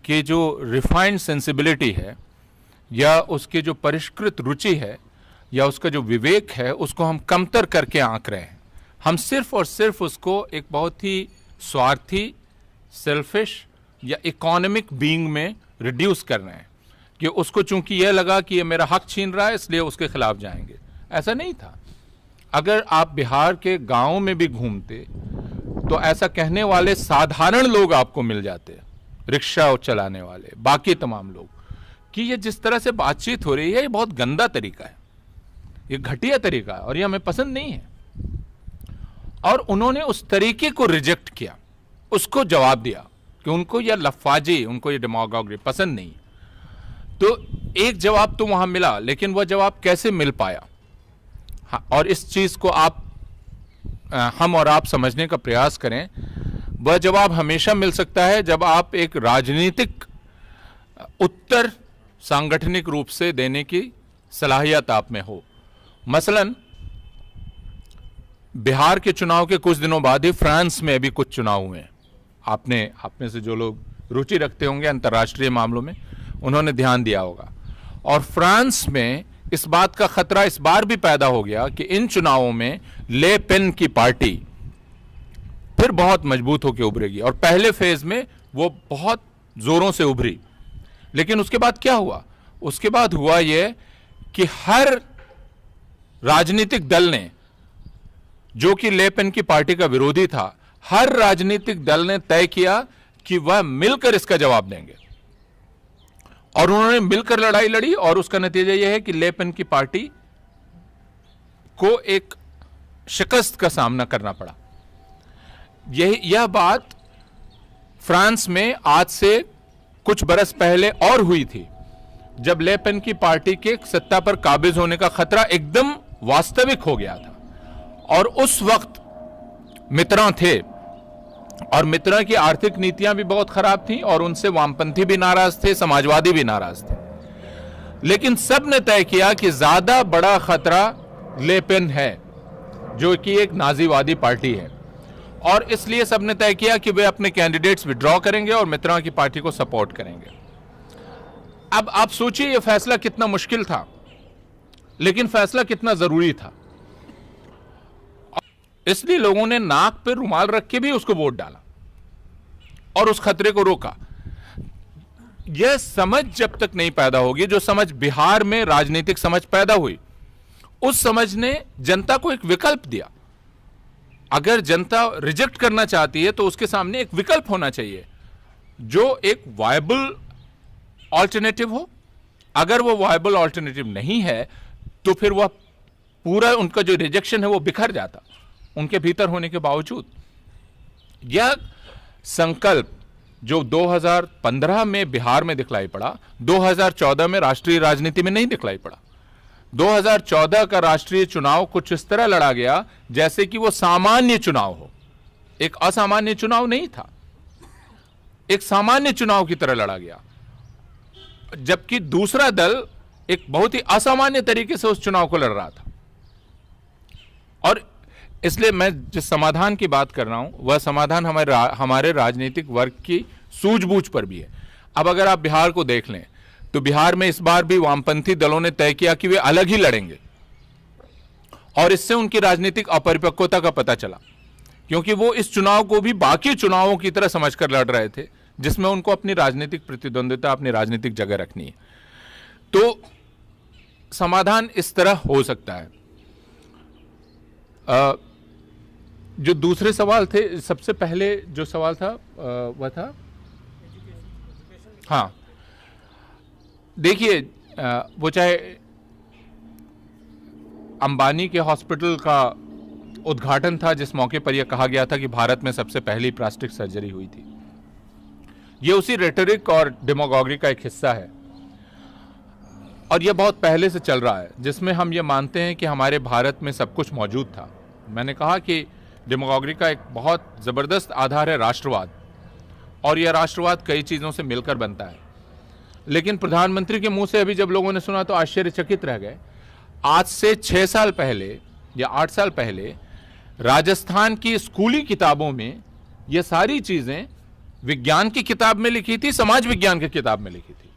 की जो रिफाइंड सेंसिबिलिटी है या उसकी जो परिष्कृत रुचि है या उसका जो विवेक है, उसको हम कमतर करके आंक रहे हैं। हम सिर्फ और सिर्फ उसको एक बहुत ही स्वार्थी, सेल्फिश या इकोनॉमिक बीइंग में रिड्यूस कर रहे हैं कि उसको चूंकि यह लगा कि ये मेरा हक छीन रहा है इसलिए उसके खिलाफ जाएंगे। ऐसा नहीं था। अगर आप बिहार के गांवों में भी घूमते तो ऐसा कहने वाले साधारण लोग आपको मिल जाते, रिक्शा चलाने वाले, बाकी तमाम लोग, कि ये जिस तरह से बातचीत हो रही है ये बहुत गंदा तरीका है, ये घटिया तरीका है और ये हमें पसंद नहीं है। और उन्होंने उस तरीके को रिजेक्ट किया, उसको जवाब दिया कि उनको यह लफाजी, उनको ये डेमागोगी पसंद नहीं। तो एक जवाब तो वहां मिला, लेकिन वह जवाब कैसे मिल पाया? हाँ, और इस चीज को हम और आप समझने का प्रयास करें। वह जवाब हमेशा मिल सकता है जब आप एक राजनीतिक उत्तर सांगठनिक रूप से देने की सलाहियत आप में हो। मसलन बिहार के चुनाव के कुछ दिनों बाद ही फ्रांस में अभी कुछ चुनाव हुए हैं। आप में से जो लोग रुचि रखते होंगे अंतर्राष्ट्रीय मामलों में, उन्होंने ध्यान दिया होगा। और फ्रांस में इस बात का खतरा इस बार भी पैदा हो गया कि इन चुनावों में ले पेन की पार्टी फिर बहुत मजबूत होकर उभरेगी। और पहले फेज में वो बहुत जोरों से उभरी, लेकिन उसके बाद क्या हुआ? उसके बाद हुआ यह कि हर राजनीतिक दल ने, जो कि ले पेन की पार्टी का विरोधी था, हर राजनीतिक दल ने तय किया कि वह मिलकर इसका जवाब देंगे। और उन्होंने मिलकर लड़ाई लड़ी और उसका नतीजा यह है कि ले पेन की पार्टी को एक शिकस्त का सामना करना पड़ा। यह बात फ्रांस में आज से कुछ बरस पहले और हुई थी, जब ले पेन की पार्टी के सत्ता पर काबिज होने का खतरा एकदम वास्तविक हो गया था। और उस वक्त मित्रा थे और मित्रा की आर्थिक नीतियां भी बहुत खराब थी और उनसे वामपंथी भी नाराज थे, समाजवादी भी नाराज थे। लेकिन सब ने तय किया कि ज्यादा बड़ा खतरा ले पेन है, जो कि एक नाजीवादी पार्टी है, और इसलिए सब ने तय किया कि वे अपने कैंडिडेट्स विड्रॉ करेंगे और मित्रा की पार्टी को सपोर्ट करेंगे। अब आप सोचिए यह फैसला कितना मुश्किल था, लेकिन फैसला कितना जरूरी था। इसलिए लोगों ने नाक पे रुमाल रख के भी उसको वोट डाला और उस खतरे को रोका। यह समझ जब तक नहीं पैदा होगी, जो समझ बिहार में राजनीतिक समझ पैदा हुई, उस समझ ने जनता को एक विकल्प दिया अगर जनता रिजेक्ट करना चाहती है तो उसके सामने एक विकल्प होना चाहिए जो एक वायबल ऑल्टरनेटिव हो। अगर वो वायबल ऑल्टरनेटिव नहीं है तो फिर वह पूरा उनका जो रिजेक्शन है वो बिखर जाता उनके भीतर होने के बावजूद। यह संकल्प जो 2015 में बिहार में दिखलाई पड़ा, 2014 में राष्ट्रीय राजनीति में नहीं दिखलाई पड़ा। 2014 का राष्ट्रीय चुनाव कुछ इस तरह लड़ा गया जैसे कि वो सामान्य चुनाव हो, एक असामान्य चुनाव नहीं था, एक सामान्य चुनाव की तरह लड़ा गया, जबकि दूसरा दल एक बहुत ही असामान्य तरीके से उस चुनाव को लड़ रहा था। और इसलिए मैं जिस समाधान की बात कर रहा हूं वह समाधान हमारे राजनीतिक वर्ग की सूझबूझ पर भी है। अब अगर आप बिहार को देख लें तो बिहार में इस बार भी वामपंथी दलों ने तय किया कि वे अलग ही लड़ेंगे और इससे उनकी राजनीतिक अपरिपक्वता का पता चला, क्योंकि वो इस चुनाव को भी बाकी चुनावों की तरह समझकर लड़ रहे थे जिसमें उनको अपनी राजनीतिक प्रतिद्वंदिता, अपनी राजनीतिक जगह रखनी है। तो समाधान इस तरह हो सकता है। जो दूसरे सवाल थे, सबसे पहले जो सवाल था वह था, हाँ देखिए, वो चाहे अंबानी के हॉस्पिटल का उद्घाटन था जिस मौके पर यह कहा गया था कि भारत में सबसे पहली प्लास्टिक सर्जरी हुई थी, यह उसी रेटरिक और डेमोगोगी का एक हिस्सा है और यह बहुत पहले से चल रहा है जिसमें हम ये मानते हैं कि हमारे भारत में सब कुछ मौजूद था। मैंने कहा कि डेमोगोगी का एक बहुत ज़बरदस्त आधार है राष्ट्रवाद, और यह राष्ट्रवाद कई चीज़ों से मिलकर बनता है। लेकिन प्रधानमंत्री के मुंह से अभी जब लोगों ने सुना तो आश्चर्यचकित रह गए। आज से 6 साल पहले या 8 साल पहले राजस्थान की स्कूली किताबों में ये सारी चीज़ें विज्ञान की किताब में लिखी थी, समाज विज्ञान की किताब में लिखी थी।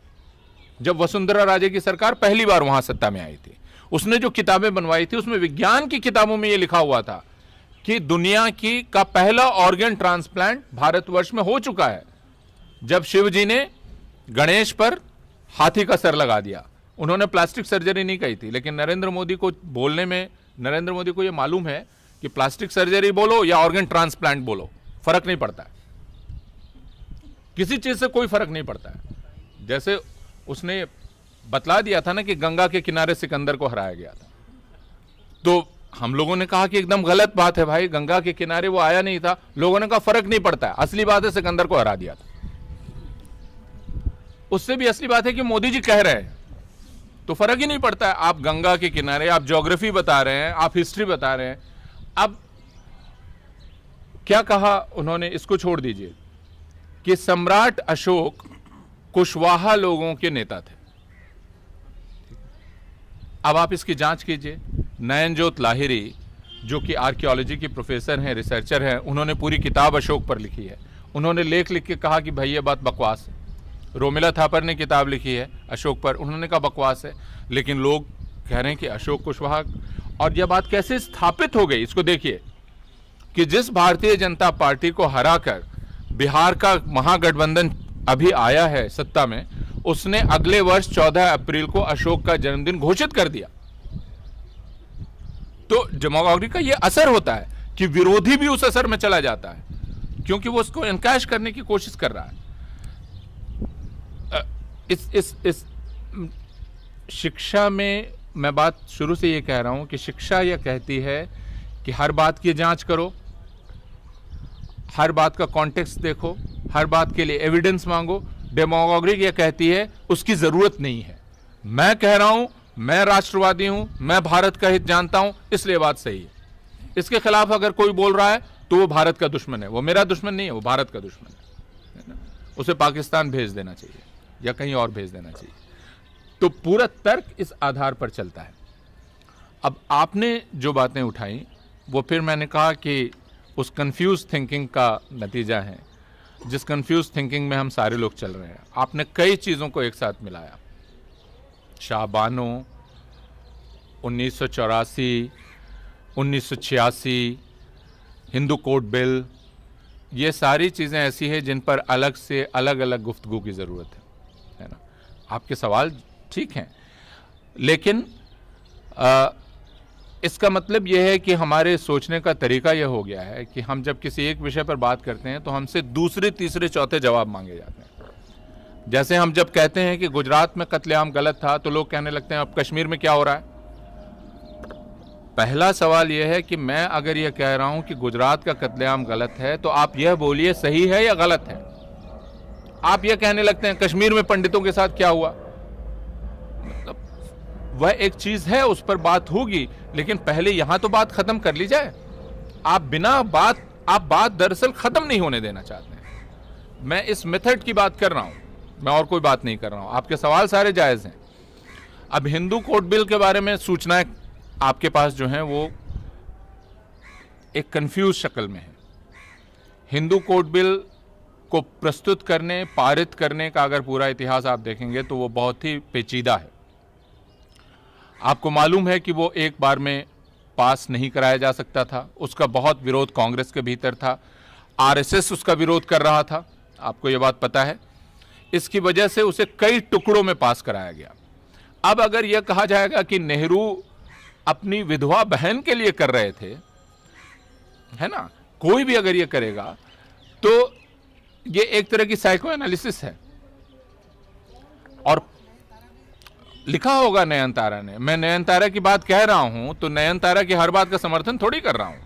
जब वसुंधरा राजे की सरकार पहली बार वहां सत्ता में आई थी, उसने जो किताबें बनवाई थी उसमें विज्ञान की किताबों में यह लिखा हुआ था कि दुनिया की का पहला ऑर्गन ट्रांसप्लांट भारतवर्ष में हो चुका है जब शिव जी ने गणेश पर हाथी का सर लगा दिया। उन्होंने प्लास्टिक सर्जरी नहीं कही थी, लेकिन नरेंद्र मोदी को बोलने में, नरेंद्र मोदी को यह मालूम है कि प्लास्टिक सर्जरी बोलो या ऑर्गन ट्रांसप्लांट बोलो, फर्क नहीं पड़ता है, किसी चीज से कोई फर्क नहीं पड़ता है। जैसे उसने बतला दिया था ना कि गंगा के किनारे सिकंदर को हराया गया था, तो हम लोगों ने कहा कि एकदम गलत बात है भाई, गंगा के किनारे वो आया नहीं था। लोगों ने कहा फर्क नहीं पड़ता है, असली बात है सिकंदर को हरा दिया था। उससे भी असली बात है कि मोदी जी कह रहे हैं तो फर्क ही नहीं पड़ता है। आप गंगा के किनारे, आप ज्योग्राफी बता रहे हैं, आप हिस्ट्री बता रहे हैं। अब क्या कहा उन्होंने, इसको छोड़ दीजिए कि सम्राट अशोक कुशवाहा लोगों के नेता थे। अब आप इसकी जांच कीजिए। नयनजोत लाहिरी जो कि आर्कियोलॉजी की प्रोफेसर हैं, रिसर्चर हैं, उन्होंने पूरी किताब अशोक पर लिखी है। उन्होंने लेख लिख के कहा कि भाई ये बात बकवास है। रोमिला थापर ने किताब लिखी है अशोक पर, उन्होंने कहा बकवास है, लेकिन लोग कह रहे हैं कि अशोक कुशवाहा। और यह बात कैसे स्थापित हो गई इसको देखिए कि जिस भारतीय जनता पार्टी को हराकर बिहार का महागठबंधन अभी आया है सत्ता में, उसने अगले वर्ष 14 अप्रैल को अशोक का जन्मदिन घोषित कर दिया। तो डेमोगोगी का यह असर होता है कि विरोधी भी उस असर में चला जाता है, क्योंकि वो उसको एनकैश करने की कोशिश कर रहा है। इस शिक्षा में मैं बात शुरू से ये कह रहा हूं कि शिक्षा यह कहती है कि हर बात की जांच करो, हर बात का कॉन्टेक्स्ट देखो, हर बात के लिए एविडेंस मांगो। डेमोगोगी यह कहती है उसकी जरूरत नहीं है। मैं कह रहा हूं, मैं राष्ट्रवादी हूं, मैं भारत का हित जानता हूं, इसलिए बात सही है। इसके खिलाफ अगर कोई बोल रहा है तो वो भारत का दुश्मन है। वो मेरा दुश्मन नहीं है, वो भारत का दुश्मन है ना? उसे पाकिस्तान भेज देना चाहिए या कहीं और भेज देना चाहिए। तो पूरा तर्क इस आधार पर चलता है। अब आपने जो बातें उठाई वो फिर मैंने कहा कि उस कंफ्यूज थिंकिंग का नतीजा है, जिस कंफ्यूज थिंकिंग में हम सारे लोग चल रहे हैं। आपने कई चीज़ों को एक साथ मिलाया, शाहबानो, 1984, 1986, हिंदू कोड बिल, ये सारी चीज़ें ऐसी हैं जिन पर अलग से अलग अलग गुफ्तगू की ज़रूरत है ना? आपके सवाल ठीक हैं, लेकिन इसका मतलब यह है कि हमारे सोचने का तरीका यह हो गया है कि हम जब किसी एक विषय पर बात करते हैं तो हमसे दूसरे तीसरे चौथे जवाब मांगे जाते हैं। जैसे हम जब कहते हैं कि गुजरात में कत्लेआम गलत था तो लोग कहने लगते हैं अब कश्मीर में क्या हो रहा है। पहला सवाल यह है कि मैं अगर यह कह रहा हूं कि गुजरात का कत्लेआम गलत है तो आप यह बोलिए सही है या गलत है। आप यह कहने लगते हैं कश्मीर में पंडितों के साथ क्या हुआ, मतलब वह एक चीज है, उस पर बात होगी, लेकिन पहले यहां तो बात खत्म कर ली जाए। आप बात दरअसल खत्म नहीं होने देना चाहते हैं। मैं इस मेथड की बात कर रहा हूं, मैं और कोई बात नहीं कर रहा हूं। आपके सवाल सारे जायज हैं। अब हिंदू कोड बिल के बारे में सूचनाएं आपके पास जो हैं वो एक कंफ्यूज शक्ल में है। हिंदू कोड बिल को प्रस्तुत करने, पारित करने का अगर पूरा इतिहास आप देखेंगे तो वो बहुत ही पेचीदा है। आपको मालूम है कि वो एक बार में पास नहीं कराया जा सकता था। उसका बहुत विरोध कांग्रेस के भीतर था, आरएसएस उसका विरोध कर रहा था, आपको ये बात पता है। इसकी वजह से उसे कई टुकड़ों में पास कराया गया। अब अगर यह कहा जाएगा कि नेहरू अपनी विधवा बहन के लिए कर रहे थे, है ना, कोई भी अगर यह करेगा तो यह एक तरह की साइको एनालिसिस है। और लिखा होगा नयनतारा ने, मैं नयनतारा की बात कह रहा हूं तो नयनतारा की हर बात का समर्थन थोड़ी कर रहा हूं।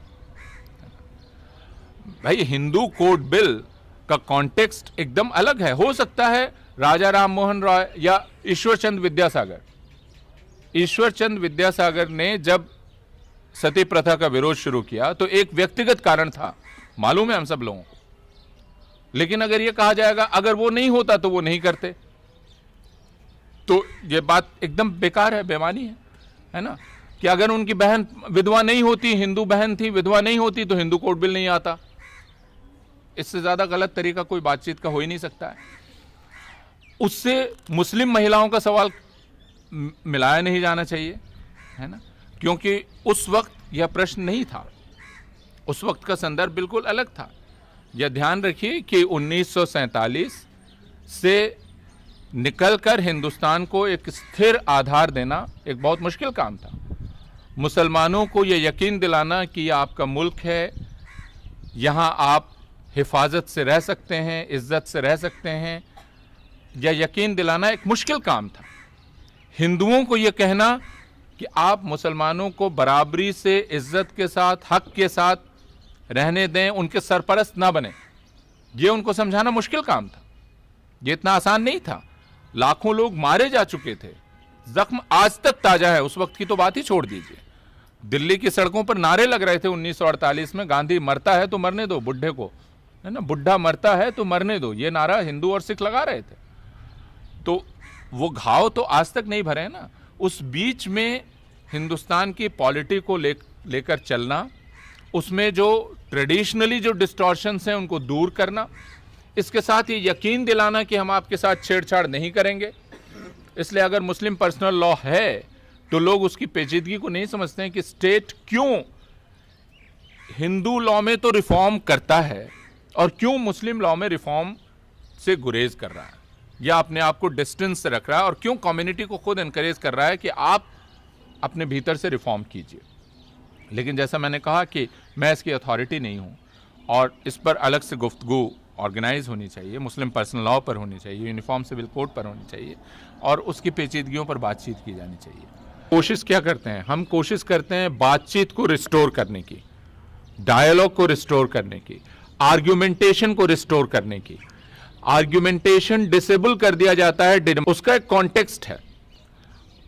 भाई हिंदू कोड बिल का कॉन्टेक्स्ट एकदम अलग है। हो सकता है राजा राम मोहन रॉय या ईश्वरचंद विद्यासागर ने जब सती प्रथा का विरोध शुरू किया तो एक व्यक्तिगत कारण था, मालूम है हम सब लोगों को। लेकिन अगर यह कहा जाएगा अगर वो नहीं होता तो वो नहीं करते, तो यह बात एकदम बेकार है, बेमानी है ना, कि अगर उनकी बहन विधवा नहीं होती, हिंदू बहन थी, विधवा नहीं होती तो हिंदू कोड बिल नहीं आता। इससे ज्यादा गलत तरीका कोई बातचीत का हो ही नहीं सकता है। उससे मुस्लिम महिलाओं का सवाल मिलाया नहीं जाना चाहिए, है ना, क्योंकि उस वक्त यह प्रश्न नहीं था। उस वक्त का संदर्भ बिल्कुल अलग था। यह ध्यान रखिए कि 1947 से निकलकर हिंदुस्तान को एक स्थिर आधार देना एक बहुत मुश्किल काम था। मुसलमानों को यह यकीन दिलाना कि यह आपका मुल्क है, यहाँ आप हिफाजत से रह सकते हैं, इज्जत से रह सकते हैं, यह यकीन दिलाना एक मुश्किल काम था। हिंदुओं को यह कहना कि आप मुसलमानों को बराबरी से, इज्जत के साथ, हक के साथ रहने दें, उनके सरपरस्त ना बने, यह उनको समझाना मुश्किल काम था। यह इतना आसान नहीं था। लाखों लोग मारे जा चुके थे, जख्म आज तक ताजा है, उस वक्त की तो बात ही छोड़ दीजिए। दिल्ली की सड़कों पर नारे लग रहे थे 1948 में, गांधी मरता है तो मरने दो बुढ़े को, है ना, बुढ़ा मरता है तो मरने दो, ये नारा हिंदू और सिख लगा रहे थे। तो वो घाव तो आज तक नहीं भरे ना। उस बीच में हिंदुस्तान की पॉलिटी को लेकर चलना, उसमें जो ट्रेडिशनली जो डिस्टॉर्शंस हैं उनको दूर करना, इसके साथ ये यकीन दिलाना कि हम आपके साथ छेड़छाड़ नहीं करेंगे। इसलिए अगर मुस्लिम पर्सनल लॉ है तो लोग उसकी पेचीदगी को नहीं समझते हैं कि स्टेट क्यों हिंदू लॉ में तो रिफॉर्म करता है और क्यों मुस्लिम लॉ में रिफॉर्म से गुरेज कर रहा है या अपने आप को डिस्टेंस से रख रहा है, और क्यों कम्युनिटी को खुद एनकरेज कर रहा है कि आप अपने भीतर से रिफॉर्म कीजिए। लेकिन जैसा मैंने कहा कि मैं इसकी अथॉरिटी नहीं हूँ और इस पर अलग से गुफ्तगू ऑर्गेनाइज होनी चाहिए, मुस्लिम पर्सनल लॉ पर होनी चाहिए, यूनिफॉर्म सिविल कोड पर होनी चाहिए और उसकी पेचीदगियों पर बातचीत की जानी चाहिए। कोशिश क्या करते हैं हम? कोशिश करते हैं बातचीत को रिस्टोर करने की, डायलॉग को रिस्टोर करने की, आर्ग्यूमेंटेशन को रिस्टोर करने की। आर्ग्यूमेंटेशन डिसेबल कर दिया जाता है, उसका एक कॉन्टेक्स्ट है।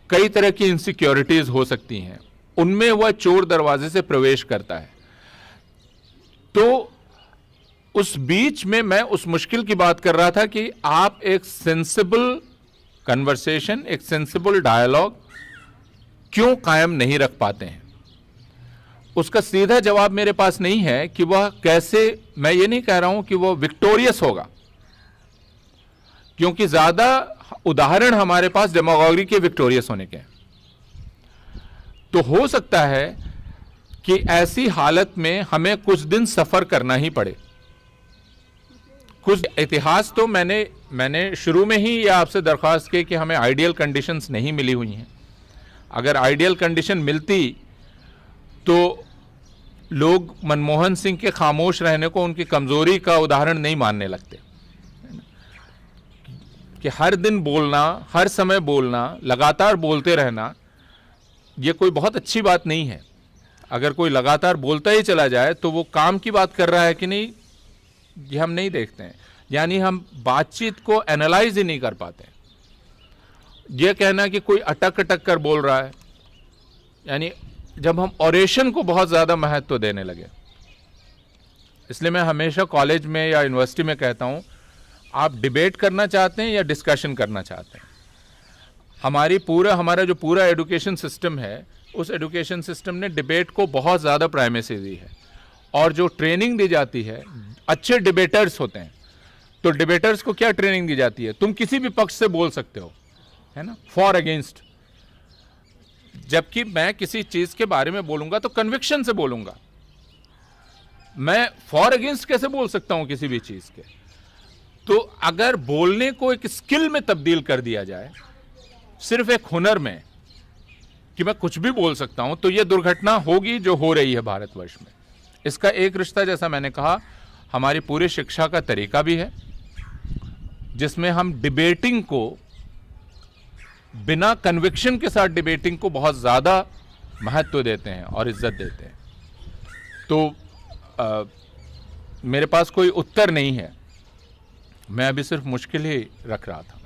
कई तरह की इनसिक्योरिटीज हो सकती हैं, उनमें वह चोर दरवाजे से प्रवेश करता है। तो उस बीच में मैं उस मुश्किल की बात कर रहा था कि आप एक सेंसिबल कन्वर्सेशन, एक सेंसिबल डायलॉग क्यों कायम नहीं रख पाते हैं। उसका सीधा जवाब मेरे पास नहीं है कि वह कैसे, मैं ये नहीं कह रहा हूं कि वह विक्टोरियस होगा, क्योंकि ज्यादा उदाहरण हमारे पास डेमागोगी के विक्टोरियस होने के हैं। तो हो सकता है कि ऐसी हालत में हमें कुछ दिन सफर करना ही पड़े। कुछ इतिहास तो मैंने शुरू में ही यह आपसे दरख्वास्त की कि हमें आइडियल कंडीशंस नहीं मिली हुई हैं। अगर आइडियल कंडीशन मिलती तो लोग मनमोहन सिंह के खामोश रहने को उनकी कमजोरी का उदाहरण नहीं मानने लगते कि हर दिन बोलना, हर समय बोलना, लगातार बोलते रहना, ये कोई बहुत अच्छी बात नहीं है। अगर कोई लगातार बोलता ही चला जाए तो वो काम की बात कर रहा है कि नहीं, ये हम नहीं देखते हैं। यानी हम बातचीत को एनालाइज ही नहीं कर पाते। ये कहना कि कोई अटक अटक कर बोल रहा है, यानी जब हम ऑरेशन को बहुत ज़्यादा महत्व देने लगे, इसलिए मैं हमेशा कॉलेज में या यूनिवर्सिटी में कहता हूँ, आप डिबेट करना चाहते हैं या डिस्कशन करना चाहते हैं। हमारा जो पूरा एजुकेशन सिस्टम है, उस एजुकेशन सिस्टम ने डिबेट को बहुत ज़्यादा प्राइमेसी दी है। और जो ट्रेनिंग दी जाती है, अच्छे डिबेटर्स होते हैं, तो डिबेटर्स को क्या ट्रेनिंग दी जाती है? तुम किसी भी पक्ष से बोल सकते हो, है ना, फॉर अगेंस्ट। जबकि मैं किसी चीज़ के बारे में बोलूंगा तो कन्विक्शन से बोलूंगा। मैं फॉर अगेंस्ट कैसे बोल सकता हूं किसी भी चीज़ के? तो अगर बोलने को एक स्किल में तब्दील कर दिया जाए, सिर्फ एक हुनर में कि मैं कुछ भी बोल सकता हूं, तो यह दुर्घटना होगी जो हो रही है भारतवर्ष में। इसका एक रिश्ता, जैसा मैंने कहा, हमारी पूरी शिक्षा का तरीका भी है, जिसमें हम डिबेटिंग को, बिना कन्विक्शन के साथ डिबेटिंग को बहुत ज़्यादा महत्व देते हैं और इज्जत देते हैं। तो मेरे पास कोई उत्तर नहीं है, मैं अभी सिर्फ मुश्किल ही रख रहा था।